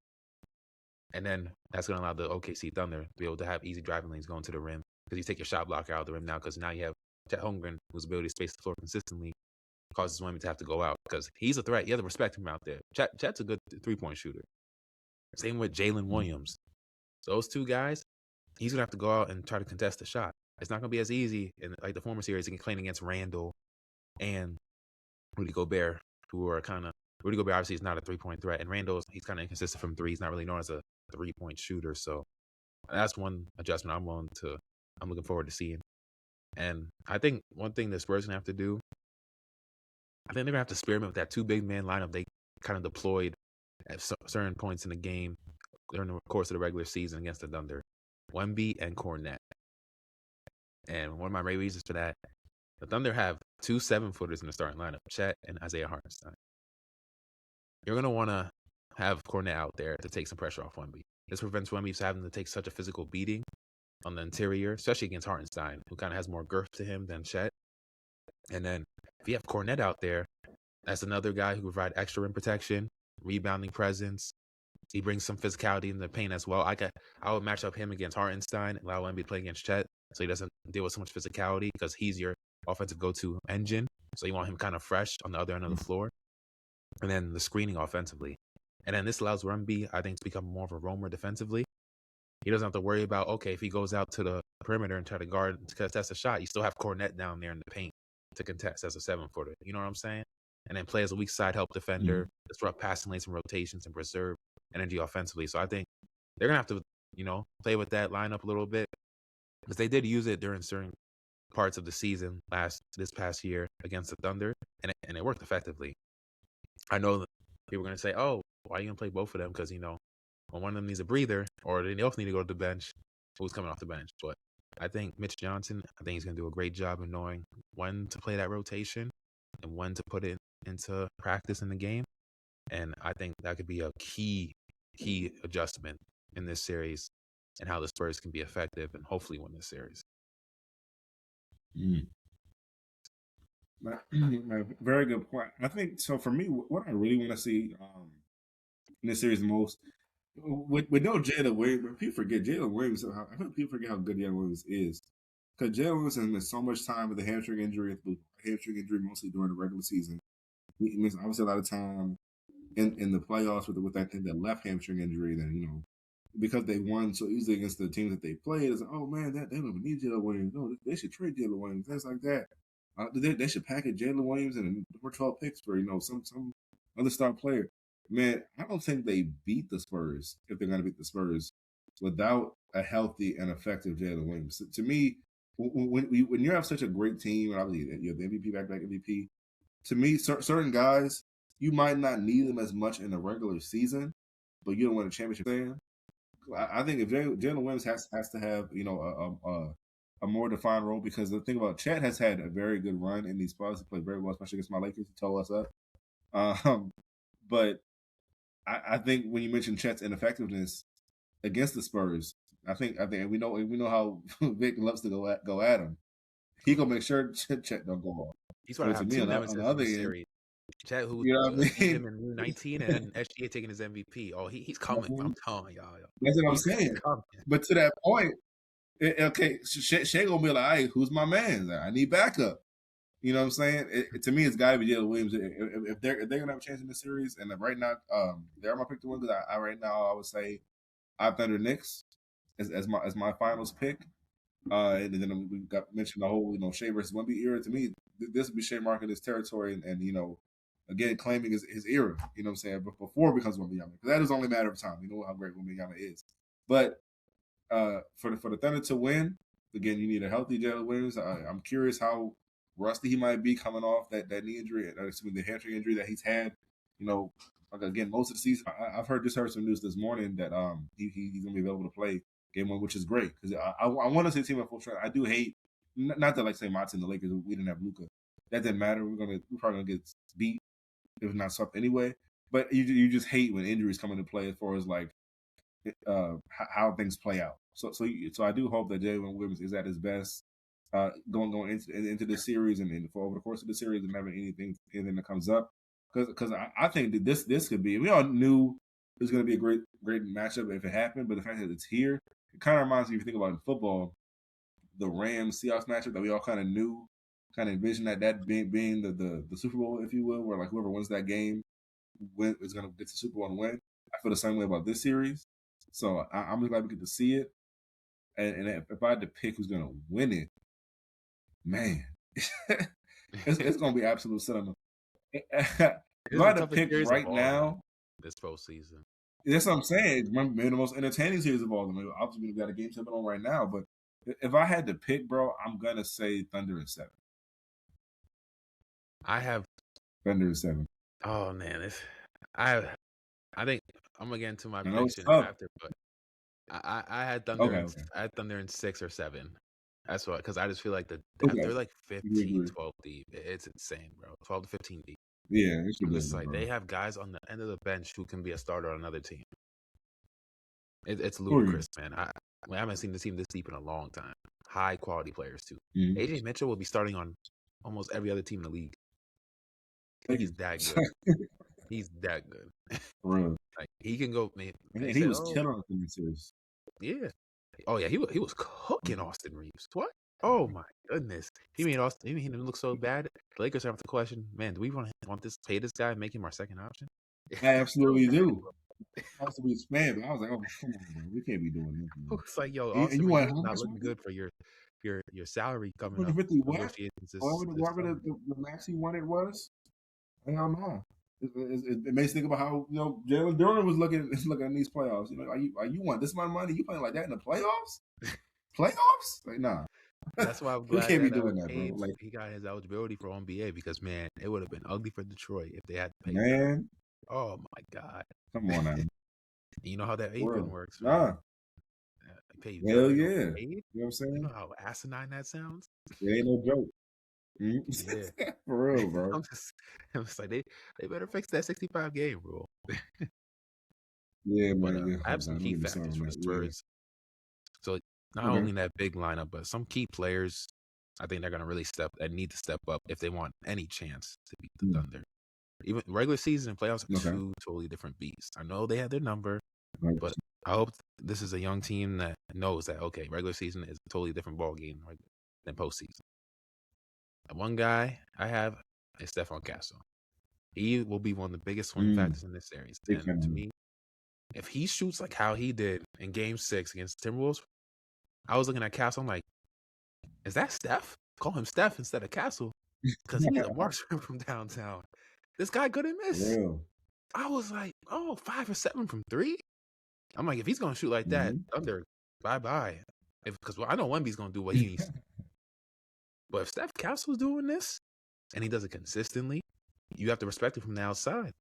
And then that's going to allow the OKC Thunder to be able to have easy driving lanes going to the rim, because you take your shot blocker out of the rim now, because now you have Chet Holmgren, whose ability to space the floor consistently causes Wemby to have to go out, because he's a threat. You have to respect him out there. Chet's a good 3-point shooter. Same with Jalen Williams. So those two guys, he's going to have to go out and try to contest the shot. It's not going to be as easy in like the former series playing against Randall and Rudy Gobert, Rudy Gobert obviously is not a 3-point threat, and Randall, he's kind of inconsistent from 3. He's not really known as a 3-point shooter. So that's one adjustment I'm looking forward to seeing. And I think one thing the Spurs are going to have to do, I think they're going to have to experiment with that 2 big man lineup they kind of deployed at certain points in the game during the course of the regular season against the Thunder. Wemby and Cornette. And one of my main reasons for that, the Thunder have 2 7-footers in the starting lineup, Chet and Isaiah Hartenstein. You're going to want to have Cornette out there to take some pressure off Wemby. This prevents Wemby from having to take such a physical beating on the interior, especially against Hartenstein, who kind of has more girth to him than Chet. And then if you have Cornette out there, that's another guy who provides extra rim protection, rebounding presence. He brings some physicality in the paint as well. I would match up him against Hartenstein and allow Wemby to play against Chet, so he doesn't deal with so much physicality, because he's your offensive go-to engine. So you want him kind of fresh on the other end of the floor. And then the screening offensively. And then this allows Wemby, I think, to become more of a roamer defensively. He doesn't have to worry about, okay, if he goes out to the perimeter and try to guard to contest a shot, you still have Cornette down there in the paint to contest as a 7-footer. You know what I'm saying? And then play as a weak side help defender, disrupt passing lanes and rotations, and preserve energy offensively. So I think they're going to have to, play with that lineup a little bit, because they did use it during certain parts of the season this past year against the Thunder, and it worked effectively. I know that people are going to say, oh, why are you going to play both of them? Because, when one of them needs a breather, or they both need to go to the bench, who's coming off the bench? But I think Mitch Johnson, he's going to do a great job of knowing when to play that rotation and when to put it into practice in the game. And I think that could be a key adjustment in this series, and how the Spurs can be effective and hopefully win this series. Very good point. I think so. For me, what I really want to see in this series most, with no Jalen Williams, people forget Jalen Williams. I think people forget how good Jalen Williams is, because Jalen Williams has missed so much time with the hamstring injury, mostly during the regular season. He missed obviously a lot of time in the playoffs with that thing, that left hamstring injury. Then because they won so easily against the teams that they played, it's like, oh man, they don't even need Jalen Williams. No, they should trade Jalen Williams. Things like that. They should package Jalen Williams and number 12 picks for some other star player. Man, I don't think they beat the Spurs, if they're going to beat the Spurs, without a healthy and effective Jalen Williams. To me, when you have such a great team, and obviously you have the MVP, back MVP, to me, certain guys, you might not need them as much in the regular season, but you don't win a championship. I think if Jalen Williams has to have a more defined role, because the thing about Chet has had a very good run in these spots. He played very well, especially against my Lakers. He tore us up. But I think when you mention Chet's ineffectiveness against the Spurs, I think we know how Vic loves to go at him. He gonna make sure Chet don't go off. He's going to have two nemesis in the series. Chet, who you know what I mean? him in 19, and then SGA taking his MVP. Oh, he's coming. I'm telling y'all. That's what I'm saying. But to that point, okay, Shai gonna be like, "Hey, who's my man? I need backup." You know what I'm saying? To me, it's got to be Jalen Williams. If they're gonna have a chance in this series, and right now, they're my pick to win, because I right now I would say I Thunder Knicks as my finals pick. And then we got mentioned the whole Shai versus Wemby era. To me, this would be Shai marking his territory, and again claiming his era. You know what I'm saying? But before it becomes Wembyama, because that is only a matter of time. You know how great Wembyama is. But for the Thunder to win, again, you need a healthy Jalen Williams. I'm curious how rusty he might be coming off that knee injury, the hamstring injury that he's had. Again, most of the season. I've heard some news this morning that he's gonna be available to play Game 1, which is great, because I want to see the team at full strength. I do hate, not that say Mats and the Lakers, we didn't have Luka. That didn't matter. We're probably gonna get beat if not swept anyway. But you just hate when injuries come into play as far as how things play out. So I do hope that Jalen Williams is at his best going into this series, and for over the course of the series, and having anything that comes up, because I think that this could be. We all knew it was going to be a great matchup if it happened, but the fact that it's here, it kind of reminds me, if you think about it in football, the Rams-Seahawks matchup that we all kind of knew, kind of envisioned that being the Super Bowl, if you will, where whoever wins that game is going to get to the Super Bowl and win. I feel the same way about this series. So I'm just glad we get to see it. And if I had to pick who's going to win it, man, it's going to be absolute cinema. If I had to pick right now, this postseason. That's what I'm saying. Maybe the most entertaining series of all of them. Obviously, we've got a game 7 on right now, but if I had to pick, bro, I'm going to say Thunder in 7. I have Thunder in 7. Oh, man. I think I'm going to get into my prediction after, but I had Thunder. Okay. I had Thunder in 6 or 7. That's what, because I just feel like they're 15, 12 deep. It's insane, bro. 12 to 15 deep. Yeah, it's they have guys on the end of the bench who can be a starter on another team. It's ludicrous, man. I haven't seen the team this deep in a long time. High quality players too. Mm-hmm. AJ Mitchell will be starting on almost every other team in the league. He's that good. He's that good. Real. He can go. Man, he was killing in the series. Yeah. Oh yeah, he was cooking Austin Reeves. What? Oh my goodness. He made him look so bad. The Lakers have to question, man, do we want pay this guy and make him our second option? I absolutely do. I was to be spam, but I was like, oh, come on, bro. We can't be doing this. Man. It's like, yo, Austin Reeves is not looking good for your salary coming up. Whatever the max he wanted was, hell no. It makes you think about how Jalen Duran was looking at these playoffs. Are you want this much money? You playing like that in the playoffs? Playoffs? Like, nah. That's why I'm glad we can't be doing that, bro. He got his eligibility for NBA, because man, it would have been ugly for Detroit if they had to pay. Man, oh my God! Come on now. You know how that apron works? Nah. Hell yeah. You know what I'm saying? You know how asinine that sounds? It ain't no joke. Yeah. For real, bro. I'm just like, they better fix that 65 game rule. Yeah, man. I have some key factors for the Spurs. Yeah. So not only that big lineup, but some key players, I think they're going to really need to step up if they want any chance to beat the Thunder. Even regular season and playoffs are two totally different beasts. I know they had their number, but I hope this is a young team that knows that, okay, regular season is a totally different ball game than postseason. And one guy I have is Stephon Castle. He will be one of the biggest swing factors in this series. And to me, if he shoots like how he did in Game 6 against Timberwolves, I was looking at Castle. I'm like, is that Steph? Call him Steph instead of Castle, because he's a marksman from downtown. This guy couldn't miss. I was like, 5 or 7 from 3. I'm like, if he's gonna shoot like that, Thunder, bye. Because I know Wemby's gonna do what he needs. But if Steph Castle's doing this and he does it consistently, you have to respect it from the outside.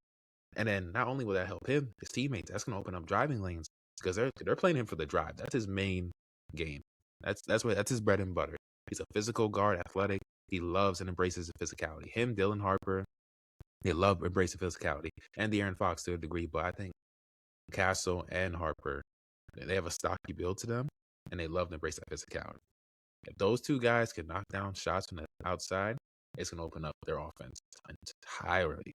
And then not only will that help him, his teammates, that's going to open up driving lanes because they're playing him for the drive. That's his main game. That's his bread and butter. He's a physical guard, athletic. He loves and embraces the physicality. Him, Dylan Harper, they love embracing physicality, and De'Aaron Fox to a degree. But I think Castle and Harper, they have a stocky build to them, and they love to embrace that physicality. If those two guys can knock down shots from the outside, it's going to open up their offense entirely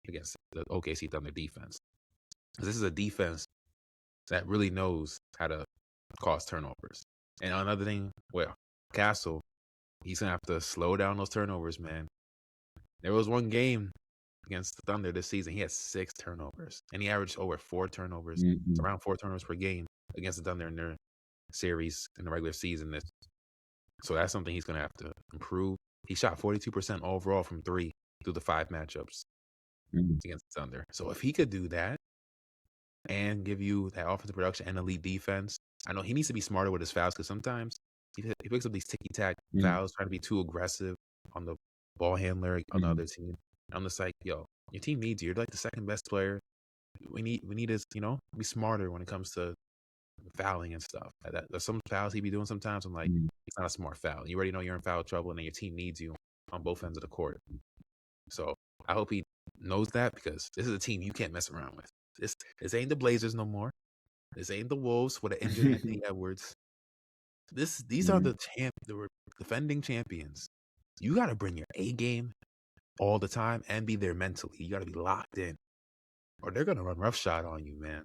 against the OKC Thunder defense. This is a defense that really knows how to cause turnovers. And another thing, well, Castle, he's going to have to slow down those turnovers, man. There was one game against the Thunder this season. He had 6 turnovers, and he averaged over 4 turnovers, around 4 turnovers per game against the Thunder in their series in the regular season. So that's something he's going to have to improve. He shot 42% overall from 3 through the 5 matchups against the Thunder. So if he could do that and give you that offensive production and elite defense, I know he needs to be smarter with his fouls because sometimes he picks up these ticky-tack fouls, trying to be too aggressive on the ball handler on the other team. I'm just like, yo, your team needs you. You're like the second best player. We need to, be smarter when it comes to fouling and stuff. There's some fouls he be doing sometimes. I'm like, it's not a smart foul. You already know you're in foul trouble, and then your team needs you on both ends of the court. So I hope he knows that because this is a team you can't mess around with. This ain't the Blazers no more. This ain't the Wolves with an injured Anthony Edwards. These are the defending champions. You got to bring your A game all the time and be there mentally. You got to be locked in, or they're gonna run roughshod on you, man.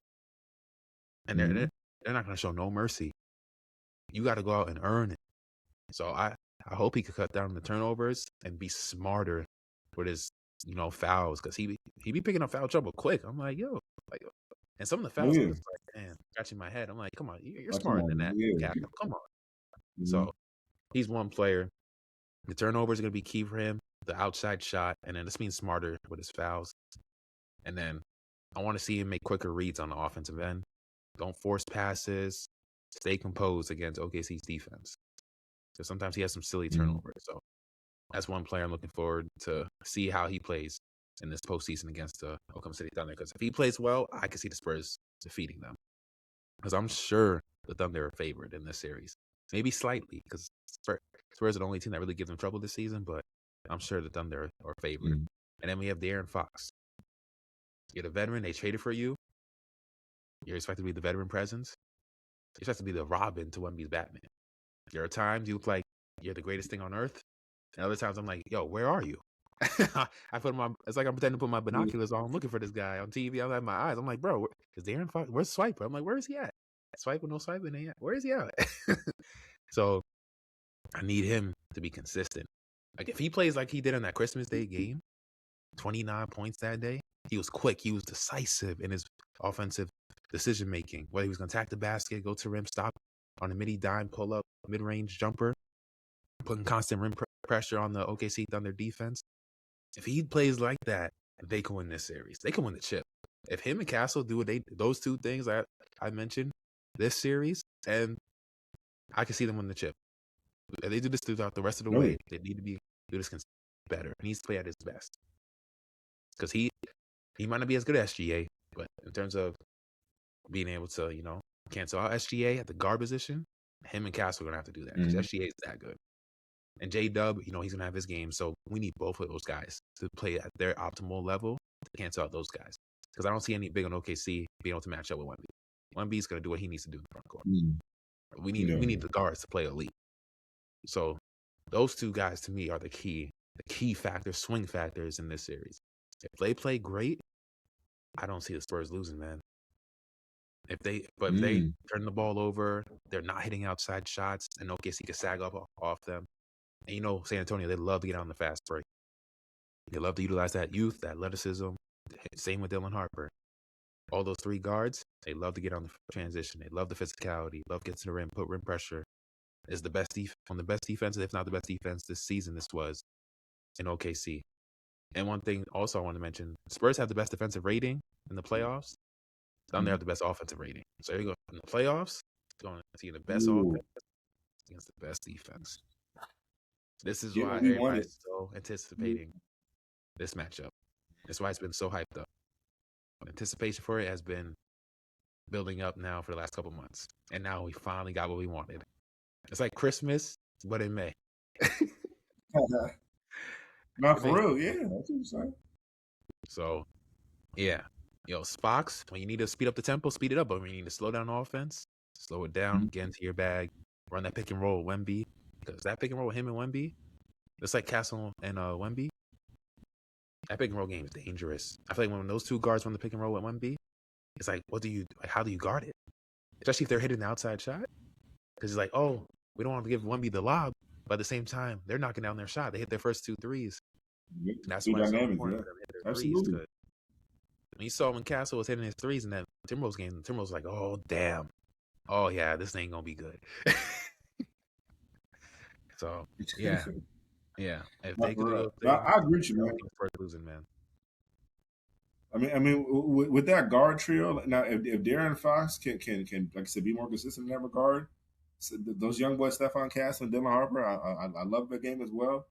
And they're not gonna show no mercy. You got to go out and earn it. So I hope he could cut down the turnovers and be smarter with his fouls because he be picking up foul trouble quick. I'm like, yo, and some of the fouls, I'm just like, man, scratching my head. I'm like, come on, you're smarter than that, Captain. Come on. So he's one player. The turnovers are gonna be key for him. The outside shot, and then just being smarter with his fouls. And then I want to see him make quicker reads on the offensive end. Don't force passes. Stay composed against OKC's defense. Because sometimes he has some silly turnovers. So that's one player I'm looking forward to see how he plays in this postseason against the Oklahoma City Thunder. Because if he plays well, I can see the Spurs defeating them. Because I'm sure the Thunder are favored in this series. Maybe slightly, because Spurs are the only team that really gives them trouble this season, but I'm sure the Thunder are favored. And then we have De'Aaron Fox. You're the veteran. They traded for you. You're expected to be the veteran presence. You're supposed to be the Robin to Wemby's Batman. There are times you look like you're the greatest thing on earth. And other times I'm like, yo, where are you? It's like I'm pretending to put my binoculars on. I'm looking for this guy on TV. I have my eyes. I'm like, bro, is De'Aaron Fox? Where's Swiper? I'm like, where is he at? Swipe with no swiping ain't. Where is he at? So I need him to be consistent. Like if he plays like he did in that Christmas Day game, 29 points that day, he was quick. He was decisive in his offensive decision making. Whether he was going to attack the basket, go to rim, stop on a midi dime, pull up, mid-range jumper, putting constant rim pressure on the OKC Thunder defense. If he plays like that, they can win this series. They can win the chip. If him and Castle do those two things I mentioned this series, and I can see them win the chip. If they do this throughout the rest of the way, they need to do this better. He needs to play at his best. Because he might not be as good as SGA, but in terms of being able to, cancel out SGA at the guard position, him and Castle are going to have to do that because SGA is that good. And J-Dub, he's going to have his game. So we need both of those guys to play at their optimal level to cancel out those guys. Because I don't see any big on OKC being able to match up with Wemby. Wemby's going to do what he needs to do in the front court. We need the guards to play elite. So those two guys to me are the key factors, swing factors in this series. If they play great, I don't see the Spurs losing, man. If they turn the ball over, they're not hitting outside shots, and OKC can sag off them. And San Antonio, they love to get on the fast break. They love to utilize that youth, that athleticism. Same with Dylan Harper. All those three guards, they love to get on the transition. They love the physicality, love getting to the rim, put rim pressure. Is the best one of the best defenses, if not the best defense this season. This was in OKC. And one thing also I want to mention, Spurs have the best defensive rating in the playoffs. Thunder have the best offensive rating. So here you go. In the playoffs, going to see the best offense against the best defense. This is why everybody's so anticipating this matchup. That's why it's been so hyped up. Anticipation for it has been building up now for the last couple months. And now we finally got what we wanted. It's like Christmas, but in May. Not for real, yeah. That's what I'm saying. So, yeah. Yo, Spox, when you need to speed up the tempo, speed it up. But when you need to slow down the offense, slow it down, get into your bag, run that pick and roll with Wemby. Because that pick and roll with him and Wemby, it's like Castle and Wemby. That pick and roll game is dangerous. I feel like when those two guards run the pick and roll with Wemby, it's like, how do you guard it? Especially if they're hitting the outside shot. Because it's like, oh, we don't want to give Wemby the lob, but at the same time, they're knocking down their shot. They hit their first 2 threes. Yeah. And that's why it's so important for them to hit their Absolutely. threes. When you saw when Castle was hitting his threes in that Timberwolves game, the Timberwolves was like, oh, damn. Oh, yeah, this ain't going to be good. So, yeah. Yeah. If they could do it, I agree with you, man. First losing, man. I mean, with that guard trio now, if De'Aaron Fox can like I said, be more consistent in that regard, so those young boys, Stephon Castle and Dylan Harper, I love their game as well.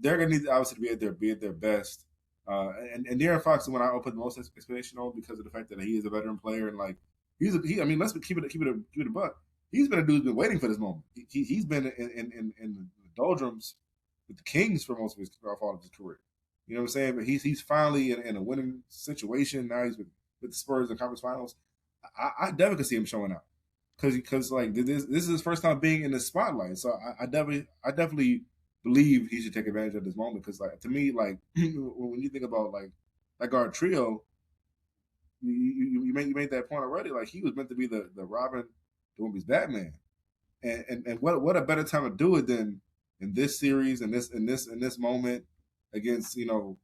They're gonna need obviously to be at their best. And De'Aaron Fox is the one I put the most expectation on because of the fact that he is a veteran player and like I mean, let's keep it a buck. He's been a dude who's been waiting for this moment. He's been in the doldrums with the Kings for most of his career. You know what I'm saying? But he's finally in a winning situation. Now he's with the Spurs in the conference finals. I definitely can see him showing out because like this is his first time being in the spotlight. So I definitely believe he should take advantage of this moment because like to me like when you think about like that guard trio, you made that point already. Like he was meant to be the Robin, the Wemby's Batman, and what a better time to do it than in this series and this moment against one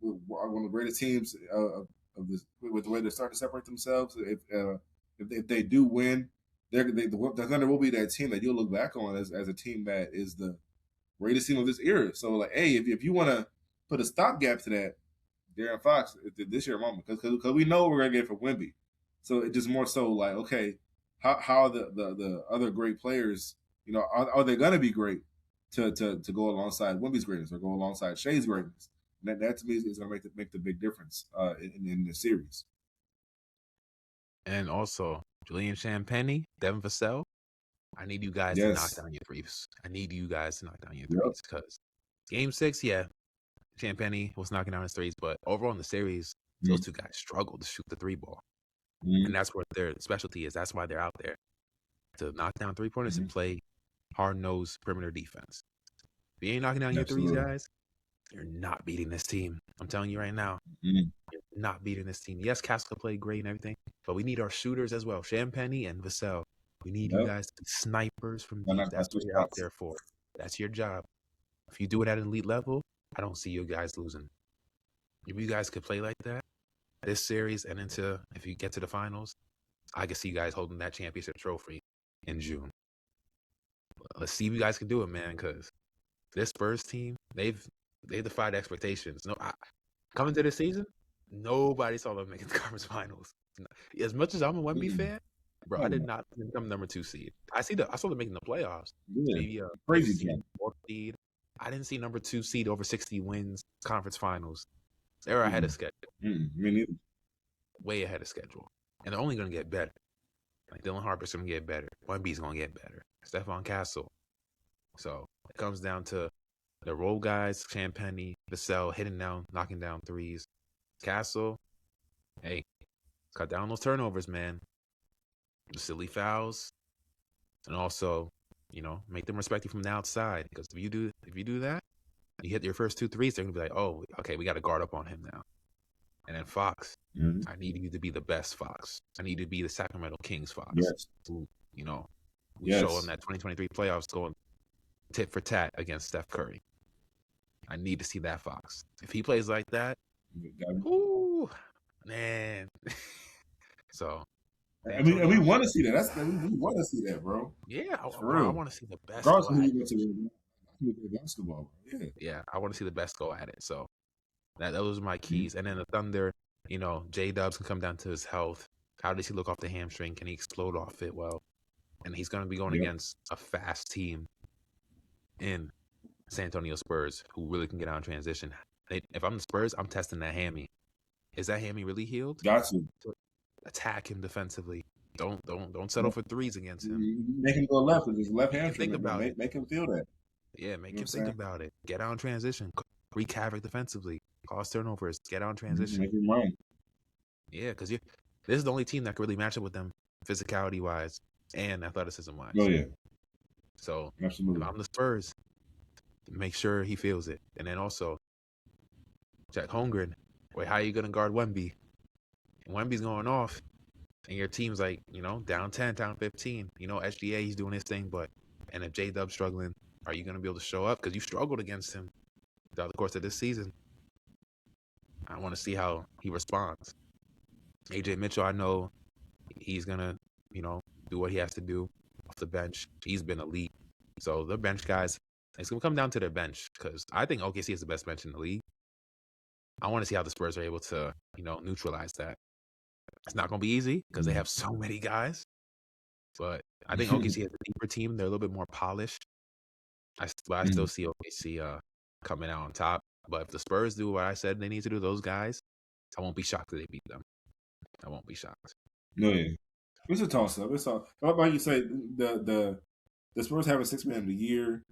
of the greatest teams of this with the way they're starting to separate themselves. If they do win, the Thunder will be that team that you'll look back on as a team that is the greatest team of this era. So like, hey, if you want to put a stopgap to that, De'Aaron Fox, this year moment because we know we're gonna get it for Wemby. So it just more so like, okay, how the other great players, are they gonna be great to go alongside Wemby's greatness or go alongside Shai's greatness? And that to me is gonna make the big difference in the series. And also Julian Champagnie, Devin Vassell, I need you guys to knock down your threes. I need you guys to knock down your threes because Game 6, yeah, Champagnie was knocking down his threes, but overall in the series, those two guys struggled to shoot the 3-ball. And that's what their specialty is. That's why they're out there to knock down 3-pointers and play hard-nosed perimeter defense. If you ain't knocking down your threes, guys, you're not beating this team. I'm telling you right now, you're not beating this team. Yes, Castle played great and everything, but we need our shooters as well. Champagnie and Vassell. We need you guys to be snipers from deep. That's what you're out there for. That's your job. If you do it at an elite level, I don't see you guys losing. If you guys could play like that, this series and if you get to the finals, I can see you guys holding that championship trophy in June. Let's see if you guys can do it, man, because this Spurs team, they've defied expectations. Coming to this season, nobody saw them making the conference finals. As much as I'm a Wemby fan, bro, I did not become number 2 seed. I saw them making the playoffs. Maybe crazy seed. I didn't see number 2 seed over 60 wins conference finals. They were ahead of schedule. Me neither. Way ahead of schedule. And they're only going to get better. Like Dylan Harper's going to get better. Wemby's going to get better. Stephon Castle. So it comes down to the role guys, Champagnie, Vassell, knocking down threes. Castle, hey, cut down those turnovers, man. The silly fouls. And also, make them respect you from the outside. Because if you do that, you hit your first 2 threes, they're going to be like, oh, okay, we got to guard up on him now. And then Fox, I need you to be the best Fox. I need you to be the Sacramento Kings Fox. Yes. We show him that 2023 playoffs going tit for tat against Steph Curry. I need to see that Fox. If he plays like that, ooh, man. So, and we want to see that. We want to see that, bro. Yeah, I want to see the best. Basketball. Yeah, I want to see the best go at it. So those are my keys. And then the Thunder, J-Dubs can come down to his health. How does he look off the hamstring? Can he explode off it well? And he's going to be going against a fast team in San Antonio Spurs who really can get out in transition. If I'm the Spurs, I'm testing that hammy. Is that hammy really healed? Got to. Attack him defensively. Don't settle for threes against him. Make him go left with his left Make him hamstring. think about it. Make him feel that. Yeah, make him think about it. Get out in transition. Wreak havoc defensively. Cause turnovers. Get out in transition. Make him run. Yeah, because this is the only team that can really match up with them physicality wise and athleticism wise. Oh yeah. So absolutely. if I'm the Spurs, make sure he feels it. And then also Jack Holmgren. Wait, how are you gonna guard Wemby? Wemby's going off. And your team's like, down 10, down 15. SGA, he's doing his thing, and if J-Dub's struggling, are you going to be able to show up? Because you struggled against him throughout the course of this season. I want to see how he responds. AJ Mitchell, I know he's going to, do what he has to do off the bench. He's been elite. So the bench guys, it's going to come down to their bench because I think OKC is the best bench in the league. I want to see how the Spurs are able to, neutralize that. It's not going to be easy because they have so many guys. But I think OKC has a deeper team. They're a little bit more polished. I still see OKC coming out on top. But if the Spurs do what I said they need to do, those guys, I won't be shocked that they beat them. I won't be shocked. No, yeah. It's a toss-up. It's all. Like you say, the Spurs have a 6 man of the year,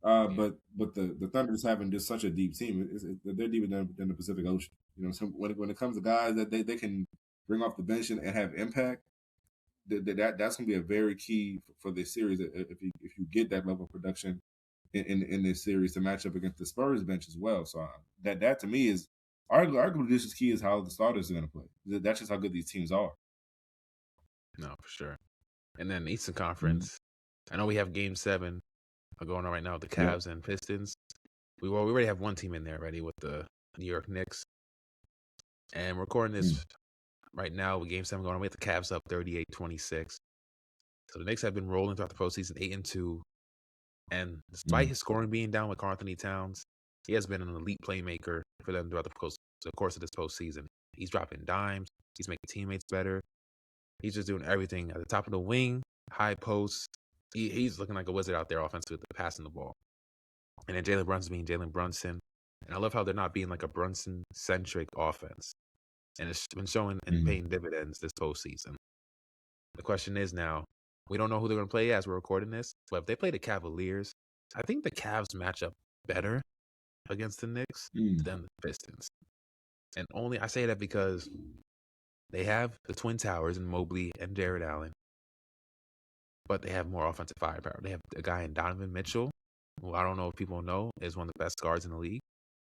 but the Thunder's having just such a deep team. They're deeper than the Pacific Ocean. So when it comes to guys that they can bring off the bench and have impact, that's going to be a very key for this series. If you get that level of production in this series to match up against the Spurs bench as well. So that to me is arguably just as key as how the starters are going to play. That's just how good these teams are. No, for sure. And then Eastern Conference, I know we have Game 7 going on right now with the Cavs and Pistons. We already have one team in there already with the New York Knicks. And we're recording this right now with Game 7 going on. We have the Cavs up 38-26. So the Knicks have been rolling throughout the postseason 8-2. And despite his scoring being down with Karl Anthony Towns, he has been an elite playmaker for them throughout the course of this postseason. He's dropping dimes. He's making teammates better. He's just doing everything at the top of the wing, high post. He's looking like a wizard out there offensively with passing the ball. And then Jalen Brunson being Jalen Brunson. And I love how they're not being like a Brunson-centric offense. And it's been showing and paying dividends this postseason. The question is now, we don't know who they're going to play as we're recording this, but if they play the Cavaliers, I think the Cavs match up better against the Knicks than the Pistons. And I say that because they have the Twin Towers in Mobley and Jared Allen, but they have more offensive firepower. They have a guy in Donovan Mitchell, who I don't know if people know is one of the best guards in the league.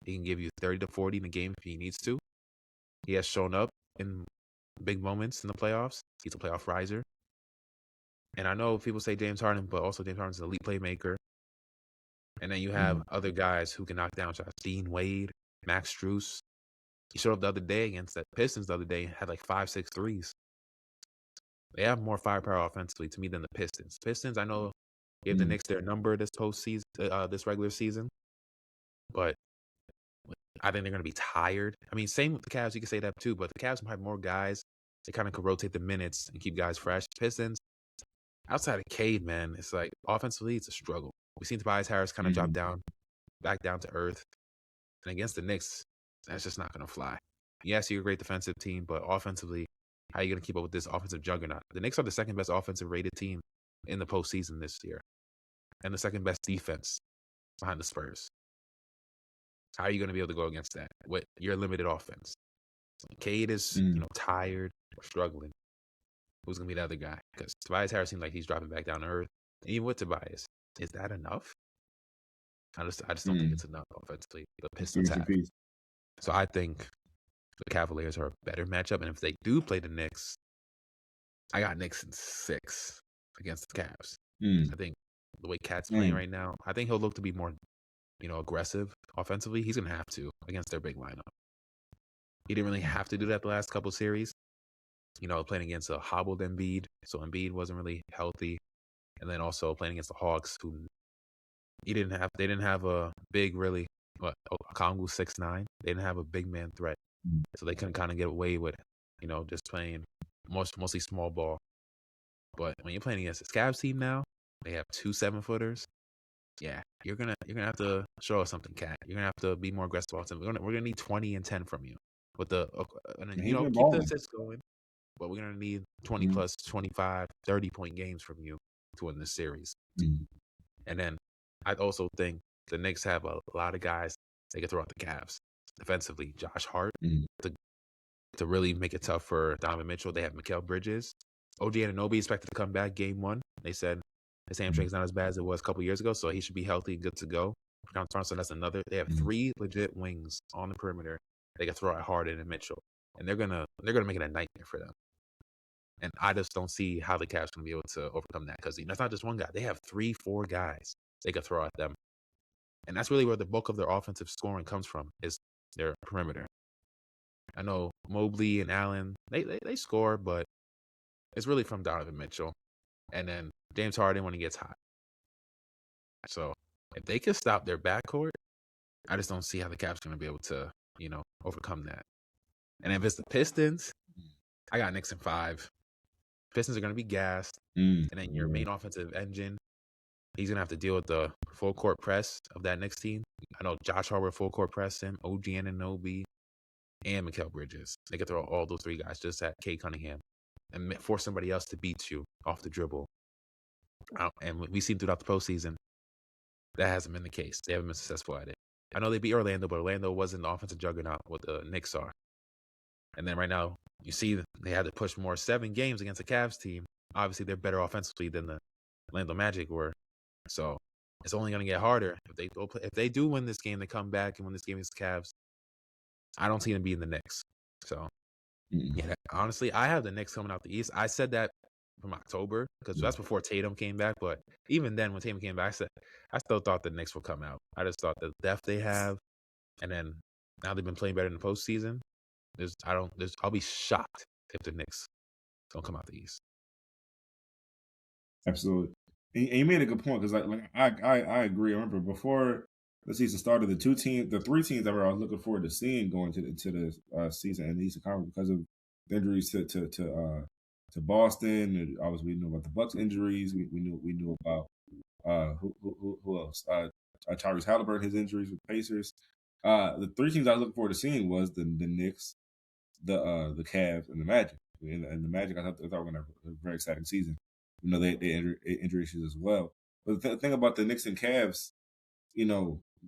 He can give you 30 to 40 in a game if he needs to. He has shown up in big moments in the playoffs. He's a playoff riser. And I know people say James Harden, but also James Harden's an elite playmaker. And then you have other guys who can knock down shots. Dean Wade, Max Strus. He showed up the other day against the Pistons the other day and had like 5-6 threes. They have more firepower offensively to me than the Pistons. Pistons, I know, gave the Knicks their number this postseason, this regular season. But I think they're going to be tired. I mean, same with the Cavs. You can say that too. But the Cavs might have more guys. They kind of could rotate the minutes and keep guys fresh. Pistons, outside of Cade, man, it's like offensively, it's a struggle. We've seen Tobias Harris kind of drop back down to earth. And against the Knicks, that's just not going to fly. Yes, you're a great defensive team, but offensively, how are you going to keep up with this offensive juggernaut? The Knicks are the second best offensive rated team in the postseason this year, and the second best defense behind the Spurs. How are you going to be able to go against that with your limited offense? Cade is, tired or struggling. Who's going to be the other guy? Because Tobias Harris seems like he's dropping back down to earth. Even with Tobias, is that enough? I just don't think it's enough offensively. The Pistons have. So I think the Cavaliers are a better matchup. And if they do play the Knicks, I got Knicks in 6 against the Cavs. I think the way Cat's playing right now, I think he'll look to be more, aggressive offensively. He's going to have to against their big lineup. He didn't really have to do that the last couple series. Playing against a hobbled Embiid. So Embiid wasn't really healthy. And then also playing against the Hawks, who they didn't have a big really, Kongu 6'9". They didn't have a big man threat. So they couldn't kind of get away with, just playing mostly small ball. But when you're playing against this Cavs team now, they have 2 7-footers. yeah, you're gonna have to show us something, Cat. You're gonna have to be more aggressive offensive. We're gonna need 20 and 10 from you. With and then, And he's been keep the balling. assists going, but we're gonna need 20 Mm-hmm. plus 25, 30-point games from you to win this series. Mm-hmm. And then I also think the Knicks have a lot of guys they can throw out the Cavs defensively. Josh Hart to really make it tough for Donovan Mitchell. They have Mikal Bridges. OG Anunoby expected to come back game 1. They said his hamstring's not as bad as it was a couple years ago, so he should be healthy and good to go. So that's another. They have 3 legit wings on the perimeter. They can throw at Harden and Mitchell, and they're gonna make it a nightmare for them. And I just don't see how the Cavs can be able to overcome that because that's not just one guy. They have 3-4 guys they can throw at them, and that's really where the bulk of their offensive scoring comes from is their perimeter. I know Mobley and Allen they score, but it's really from Donovan Mitchell, and then James Harden when he gets hot. So if they can stop their backcourt, I just don't see how the Cavs are going to be able to, overcome that. And if it's the Pistons, I got Knicks in 5. Pistons are going to be gassed. And then your main offensive engine, he's going to have to deal with the full court press of that Knicks team. I know Josh Hart full court press him, OG Anunoby, and Mikal Bridges. They could throw all those 3 guys just at Kate Cunningham and force somebody else to beat you off the dribble. And we've seen throughout the postseason, that hasn't been the case. They haven't been successful at it. I know they beat Orlando, but Orlando wasn't the offensive juggernaut what the Knicks are. And then right now, you see they had to push more 7 games against the Cavs team. Obviously, they're better offensively than the Orlando Magic were. So it's only going to get harder. If they do win this game, they come back and win this game against the Cavs, I don't see them beating the Knicks. So, yeah, honestly, I have the Knicks coming out the East. I said that from October because that's before Tatum came back. But even then, when Tatum came back, I still thought the Knicks would come out. I just thought the depth they have, and then now they've been playing better in the postseason. I'll be shocked if the Knicks don't come out the East. Absolutely, and you made a good point because I agree. I remember before the season started, the 3 teams that I was looking forward to seeing going to the season in the Eastern Conference because of the injuries to Boston. And obviously, we knew about the Bucks injuries. We knew about who else? Tyrese Halliburton, his injuries with Pacers. The 3 teams I was looking forward to seeing was the Knicks, the Cavs, and the Magic. And the Magic, I thought we were going to have a very exciting season. They injury issues as well. But the thing about the Knicks and Cavs,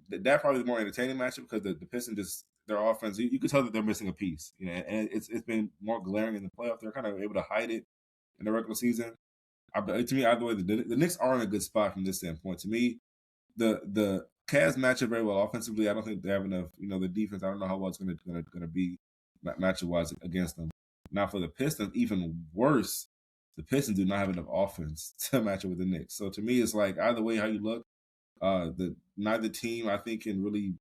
that probably is more entertaining matchup because the Pistons their offense, you could tell that they're missing a piece. And it's been more glaring in the playoffs. They're kind of able to hide it in the regular season. To me, either way, the Knicks are in a good spot from this standpoint. To me, the Cavs match up very well offensively. I don't think they have enough. The defense. I don't know how well it's going to be matchup wise against them. Now for the Pistons, even worse. The Pistons do not have enough offense to match up with the Knicks. So to me, it's like either way how you look, neither team I think can really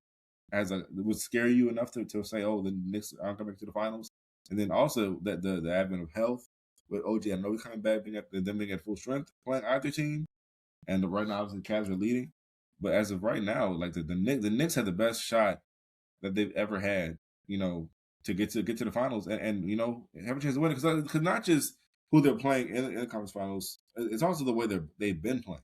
would scare you enough to say, oh, the Knicks aren't coming to the finals. And then also that the advent of health with OG Anunoby coming back, being at full strength, playing either team. And right now, obviously, the Cavs are leading. But as of right now, like the Knicks have the best shot that they've ever had, to get to the finals and have a chance to win it because not just who they're playing in the conference finals, it's also the way they've been playing.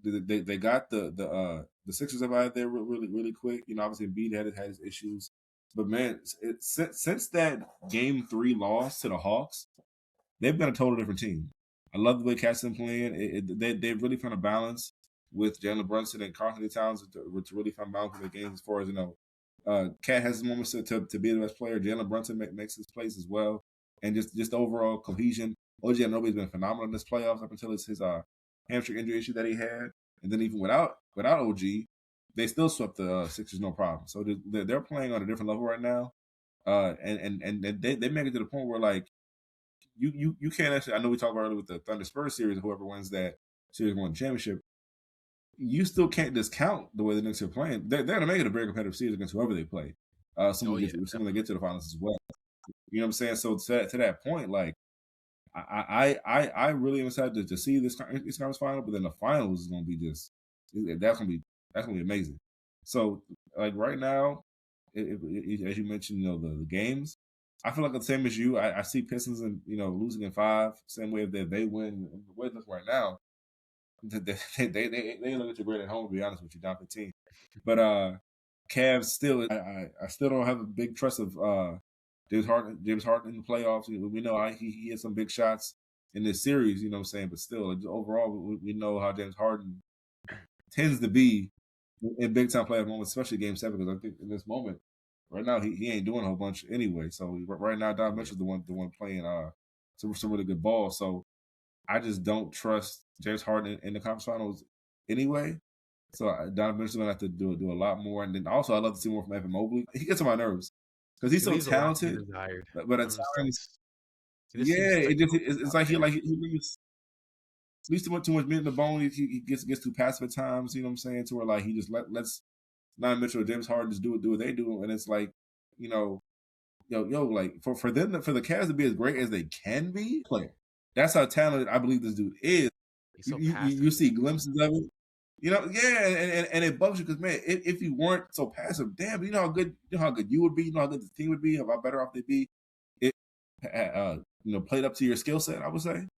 They got the Sixers up out there really really quick. Obviously Embiid had his issues, but man, since that Game 3 loss to the Hawks, they've been a total different team. I love the way Cat's been playing. They've really found a balance with Jalen Brunson and Karl Anthony Towns to really find balance in the games as far as Cat has his moments to be the best player. Jalen Brunson makes his plays as well, and just overall cohesion. OG Anunoby's been phenomenal in this playoffs up until his hamstring injury issue that he had, and then even without OG, they still swept the Sixers no problem. So they're playing on a different level right now, and they make it to the point where like you can't actually. I know we talked about earlier with the Thunder Spurs series, whoever wins that series won the championship. You still can't discount the way the Knicks are playing. They're going to make it a very competitive series against whoever they play. Someone get to the finals as well. You know what I'm saying? So to that point, like I really am excited to see this conference final, but then the finals is going to be that's going to be amazing. So like right now, as you mentioned, the games, I feel like the same as you. I see Pistons and losing in 5, same way that they win. The way it looks right now, they look at you great at home. To be honest with you, down 15. But Cavs still, I still don't have a big trust of James Harden in the playoffs. We know he hit some big shots in this series. You know what I'm saying? But still, overall, we know how James Harden tends to be in big time playoff moments, especially Game 7. Because I think in this moment, right now, he ain't doing a whole bunch anyway. So right now, Don Mitchell's the one playing some really good ball. So I just don't trust James Harden in the conference finals anyway. So Don Mitchell's gonna have to do a lot more. And then also, I love to see more from Evan Mobley. He gets on my nerves because he's so talented, but at times, it's like he leaves too much meat in the bone. He gets too passive at times. You know what I'm saying? To where like he just lets Don Mitchell or James Harden just do what they do, and it's like, like for the Cavs to be as great as they can be, player. That's how talented I believe this dude is. So you see glimpses of it. And it bugs you because, man, if you weren't so passive, damn, you know how good you would be, you know how good the team would be, how better off they'd be. It played up to your skill set, I would say.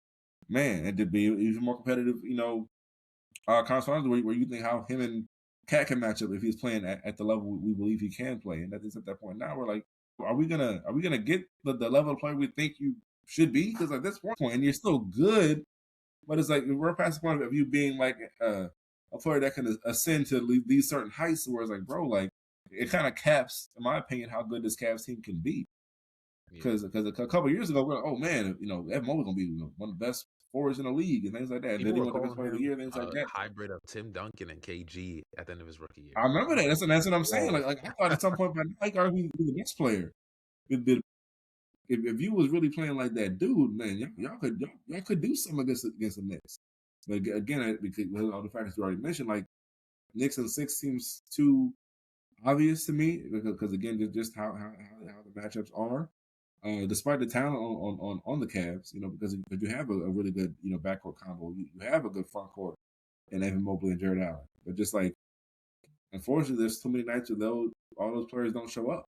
Man, it did be even more competitive, conference finals where you think how him and Cat can match up if he's playing at the level we believe he can play. And that is at that point now we're like, are we gonna get the level of player we think you should be? Because at this point, and you're still good, but it's like we're past the point of you being like a player that can ascend to these certain heights where it's like, bro, like it kind of caps, in my opinion, how good this Cavs team can be. Because a couple of years ago, we're like, oh man, Evan Mobley's gonna be one of the best forwards in the league and things like that. And then he went to best player of the year, things like that. Hybrid of Tim Duncan and KG at the end of his rookie year. I remember that. That's what I'm saying. Like I thought at some point, like, are we the best player? If you was really playing like that dude, man, y'all could do something against the Knicks. But again, because all the factors you already mentioned, like Knicks and 6 seems too obvious to me because again, just how the matchups are. Despite the talent on the Cavs, because you have a really good backcourt combo, you have a good front court in Evan Mobley and Jared Allen. But just like, unfortunately, there's too many nights where all those players don't show up.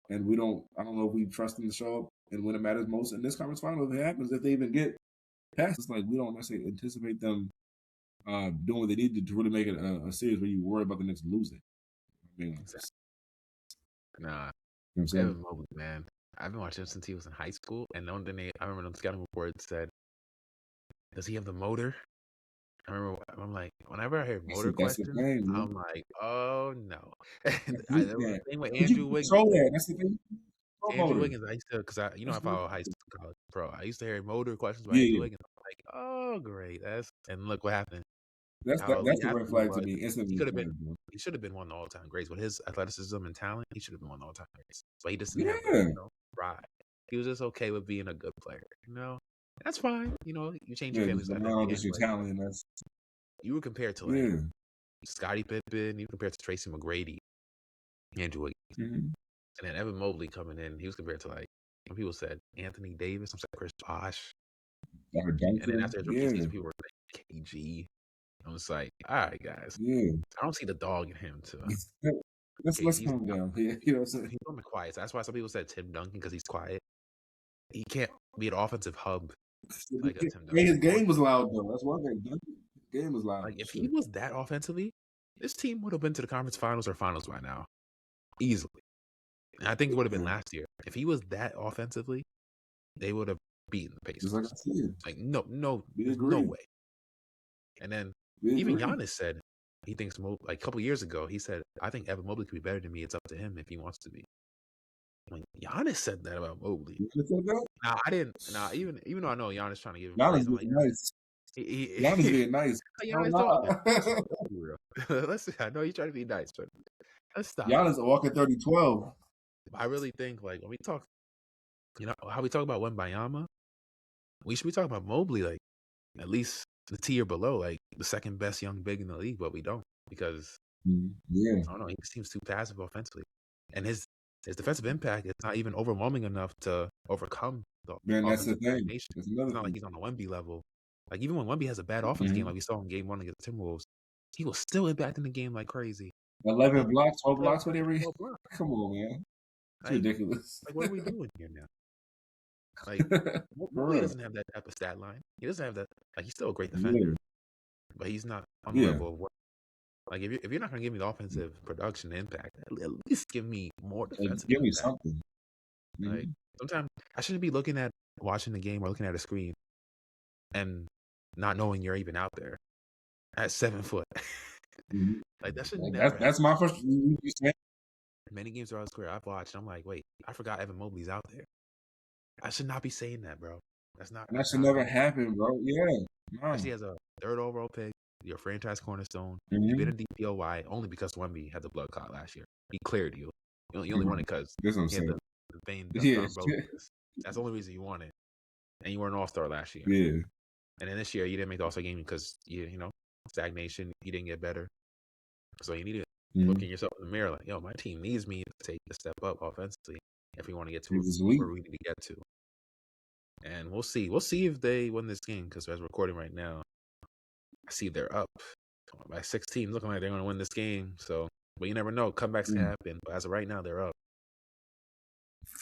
And I don't know if we trust them to show up and when it matters most in this conference final. If it happens, if they even get past, it's like we don't necessarily anticipate them doing what they need to really make it a series where you worry about the Knicks losing. Exactly. Nah, Evan Mobley, man. I've been watching him since he was in high school, and I remember the scouting report said, "Does he have the motor?" I'm like, whenever I hear motor questions, I'm like, oh no. The thing with Andrew Wiggins. That's the thing. Andrew Wiggins, I used to, because I follow high school, college, pro. I used to hear motor questions about Andrew Wiggins. I'm like, oh great, and look what happened. That's the red flag to me. Instantly, he should have been one of the all-time greats with his athleticism and talent. He should have been one of the all-time greats, but he just didn't have pride. He was just okay with being a good player. That's fine. You change your family's life. Your talent. You were compared to Scottie Pippen. You were compared to Tracy McGrady, Andrew Wiggins, and then Evan Mobley coming in. He was compared to some people said Anthony Davis. Some said Chris Bosh. And then after his rookie season, people were like KG. I was like, all right, guys. I don't see the dog in him too. Let's calm down. He's quiet. So that's why some people said Tim Duncan because he's quiet. He can't be an offensive hub like a Tim Duncan. His game was loud though. That's one thing. His game was loud. Like if he was that offensively, this team would have been to the conference finals or finals by now, easily. And I think it would have been last year. If he was that offensively, they would have beaten the Pacers. Like no way. And then even Giannis said he thinks a couple years ago he said, I think Evan Mobley could be better than me. It's up to him if he wants to be. Like Giannis said that about Mobley. Nah, I didn't. Nah, even though I know Giannis trying to give him Giannis being nice. Giannis being nice. Let's see. I know he's trying to be nice, but let's stop. Giannis walking 30-12. I really think when we talk, how we talk about Wembanyama, we should be talking about Mobley at least the tier below, the second best young big in the league, but we don't because I don't know, he seems too passive offensively, and his defensive impact is not even overwhelming enough to overcome the that's the thing. It's not like he's on the Wemby level. Like even when Wemby has a bad offense game, like we saw in Game 1 against the Timberwolves, he was still impacting the game like crazy. 11 blocks, 12 blocks, whatever. Come on, man. It's ridiculous. What are we doing here now? Mobley doesn't have that type of stat line. He doesn't have that. He's still a great defender. but he's not on the Yeah. level of what. Like if you're not gonna give me the offensive production impact, at least give me more defensive Give me impact. something. Like sometimes I shouldn't be watching the game or looking at a screen and not knowing you're even out there at 7 foot. Like that should never happen. That's my first. You said Many games around the square I've watched, I'm like, wait, I forgot Evan Mobley's out there. I should not be saying that, bro. that should never happen, bro. Yeah. No. Especially as a third overall pick, your franchise cornerstone. Mm-hmm. You've been in DPOY only because Wemby had the blood clot last year. He cleared you. You only won it because he had the vein thrombosis. That's the only reason you won it. And you were an all-star last year. Yeah. And then this year, you didn't make the all-star game because, you know, stagnation. You didn't get better. So you need to look at yourself in the mirror like, yo, my team needs me to take a step up offensively if we want to get to where we need to get to. And we'll see. We'll see if they win this game because as we're recording right now, I see they're up by 16, looking like they're going to win this game. So, but you never know. Comebacks can happen. But as of right now, they're up.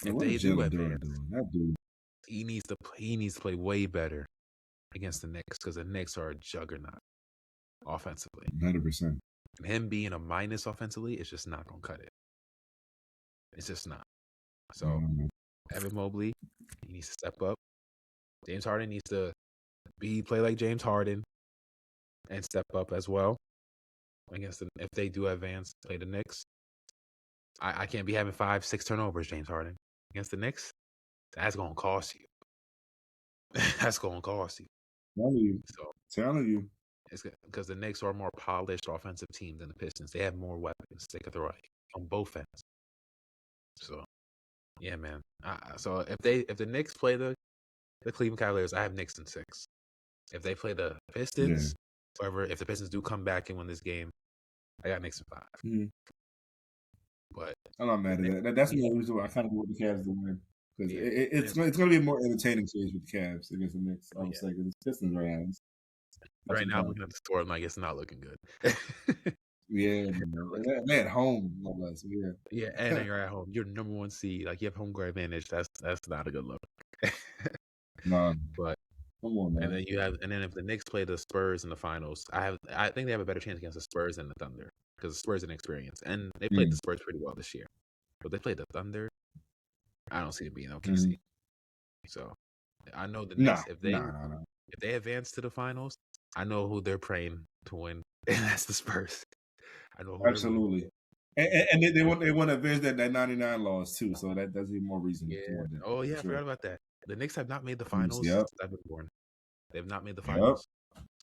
If they do advance, he needs to play way better against the Knicks because the Knicks are a juggernaut offensively. 100%. And him being a minus offensively is just not going to cut it. It's just not. So, Evan Mobley, he needs to step up. James Harden needs to play like James Harden and step up as well against if they do advance, play the Knicks. I can't be having 5-6 turnovers, James Harden, against the Knicks. That's going to cost you. That's going to cost you. Telling you. It's because the Knicks are a more polished offensive team than the Pistons. They have more weapons they could throw on both ends. So, yeah, man. So if the Knicks play the Cleveland Cavaliers, I have Knicks in 6. If they play the Pistons, however, if the Pistons do come back and win this game, I got Knicks in 5. But I'm not mad at that. That's the reason why I kind of want the Cavs to win. Because it's going to be a more entertaining series with the Cavs against the Knicks. I would say because it's Pistons right now. Right now, I'm looking at the score. I'm like, it's not looking good. Yeah, they're at home, no less. Yeah, and you're at home. You're number 1 seed. Like you have home court advantage. That's not a good look. No, but come on, man. And then if the Knicks play the Spurs in the finals, I think they have a better chance against the Spurs than the Thunder because the Spurs are inexperienced and they played the Spurs pretty well this year. But they played the Thunder. I don't see it being OKC. So I know the Knicks if they advance to the finals, I know who they're praying to win, and that's the Spurs. I know who absolutely. And they want to avenge that 99 loss too, so that's even more reason. Yeah. Oh yeah, I forgot about that. The Knicks have not made the finals since I've been born. They have not made the finals.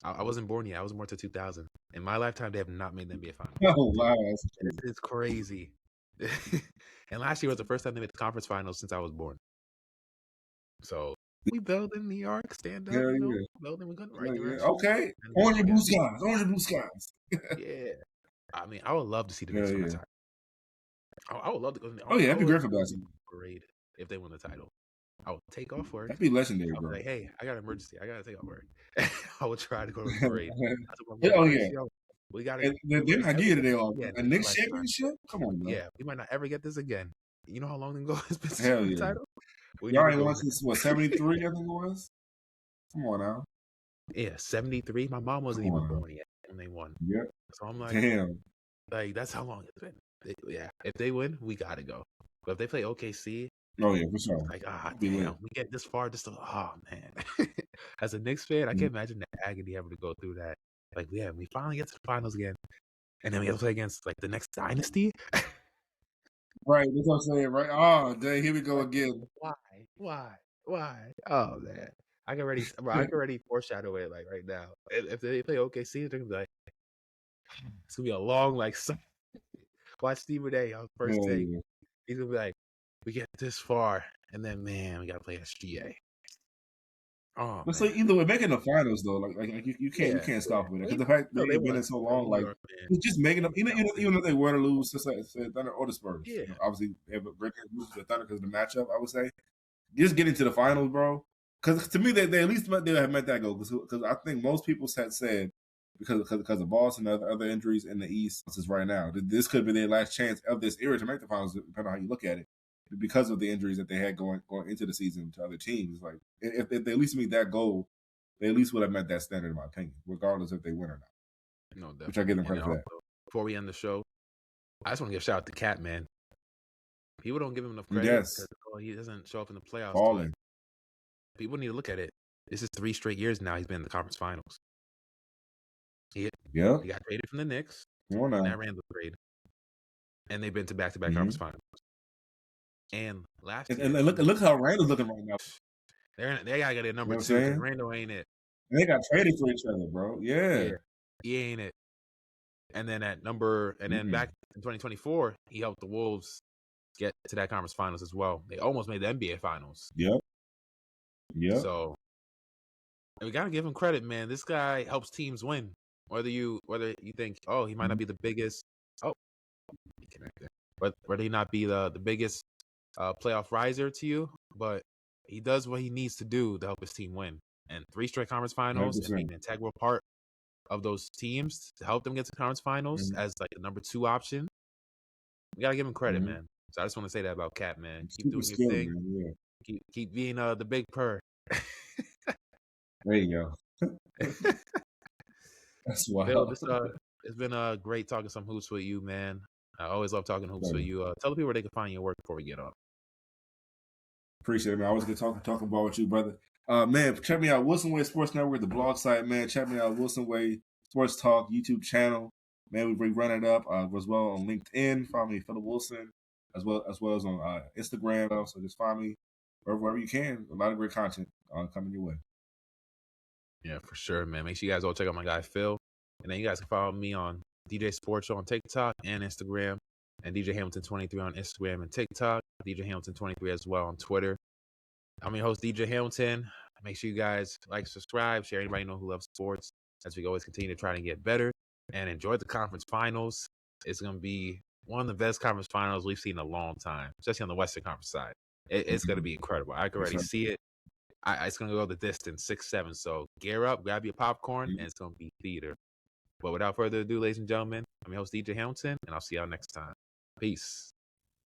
I wasn't born yet. I was born to 2000. In my lifetime, they have not made the NBA finals. Oh wow, it's crazy. And last year was the first time they made the conference finals since I was born. So we Belden, New York, stand up. Belden, we're going the right direction. Okay, orange and blue skies. Yeah. I mean, I would love to see the Knicks win the title. I would love to go. That'd be great for basketball. Great if they win the title. I would take off work. That'd be legendary, bro. Like, hey, I got an emergency. I got to take off work. I would try to go to the parade. We got to. They're not getting today off. A Knicks championship? Come on, bro. Yeah, we might not ever get this again. You know how long ago it's been since the title? Y'all ain't won since, 73, I think it was? Come on now. Yeah, 73. My mom wasn't even born yet when they won. Yep. So I'm like, damn. Like, that's how long it's been. If they win, we got to go. But if they play OKC, oh, yeah, for sure. Like, damn, we get this far just to, man. As a Knicks fan, I can't imagine the agony having to go through that. Like, we finally get to the finals again. And then we have to play against, like, the next dynasty. Right, that's what I'm saying, right? Oh, dang, here we go again. Why? Oh, man. I can already foreshadow it, like, right now. If they play OKC, they're going to be like, it's going to be a long, like, watch Stephen A. on first take. He's going to be like, we get this far, and then, man, we got to play SGA. Oh, but so either way, making the finals though, like you can't stop with it because the fact that they've been in so long, like it's just making up. Even if they were to lose, just like Thunder or the Spurs, obviously they have a great lose to the Thunder because of the matchup. I would say just getting to the finals, bro. Because to me, they at least they have met that goal. Because I think most people had said because of Boston and other injuries in the East, this is right now. This could be their last chance of this era to make the finals, depending on how you look at it. Because of the injuries that they had going into the season to other teams, like if they at least meet that goal, they at least would have met that standard, in my opinion, regardless if they win or not. No, definitely. Which I give them credit for that. Before we end the show, I just want to give a shout out to Cat, man. People don't give him enough credit Yes. because he doesn't show up in the playoffs. Falling. People need to look at it. This is 3 straight years now he's been in the conference finals. He got traded from the Knicks. Come on now. That Randall trade. And they've been to back-to-back conference finals. And last year, and look how Randall's looking right now. They gotta get a number 2 because Randall ain't it. And they got traded for each other, bro. Yeah. He ain't it. And then back in 2024, he helped the Wolves get to that conference finals as well. They almost made the NBA finals. Yep. So we gotta give him credit, man. This guy helps teams win. Whether you think, oh, he might not be the biggest. Oh, he connected. But whether he not be the biggest playoff riser to you, but he does what he needs to do to help his team win. And 3 straight conference finals 100%. and being an integral part of those teams to help them get to conference finals as like the number 2 option. We gotta give him credit, man. So I just want to say that about Cat, man. Keep doing your thing. Man, yeah. Keep being the big purr. There you go. That's wild. Phil, it's been great talking some hoops with you, man. I always love talking hoops with you. Tell the people where they can find your work before we get off. Appreciate it, man. I always good talking ball with you, brother. Man, check me out, Wilson Way Sports Network, the blog site, man. Check me out, Wilson Way Sports Talk YouTube channel. Man, we run it up as well on LinkedIn. Follow me, Philip Wilson, as well as on Instagram. So just find me wherever you can. A lot of great content coming your way. Yeah, for sure, man. Make sure you guys all check out my guy Phil, and then you guys can follow me on DJ Sports Show on TikTok and Instagram, and DJ Hamilton 23 on Instagram and TikTok. DJ Hamilton 23 as well on Twitter. I'm your host, DJ Hamilton. Make sure you guys like, subscribe, share anybody you know who loves sports as we always continue to try to get better and enjoy the conference finals. It's going to be one of the best conference finals we've seen in a long time, especially on the Western Conference side. It's going to be incredible. I can already see it. It's going to go the distance, 6-7. So gear up, grab your popcorn, and it's going to be theater. But without further ado, ladies and gentlemen, I'm your host, DJ Hamilton, and I'll see y'all next time. Peace.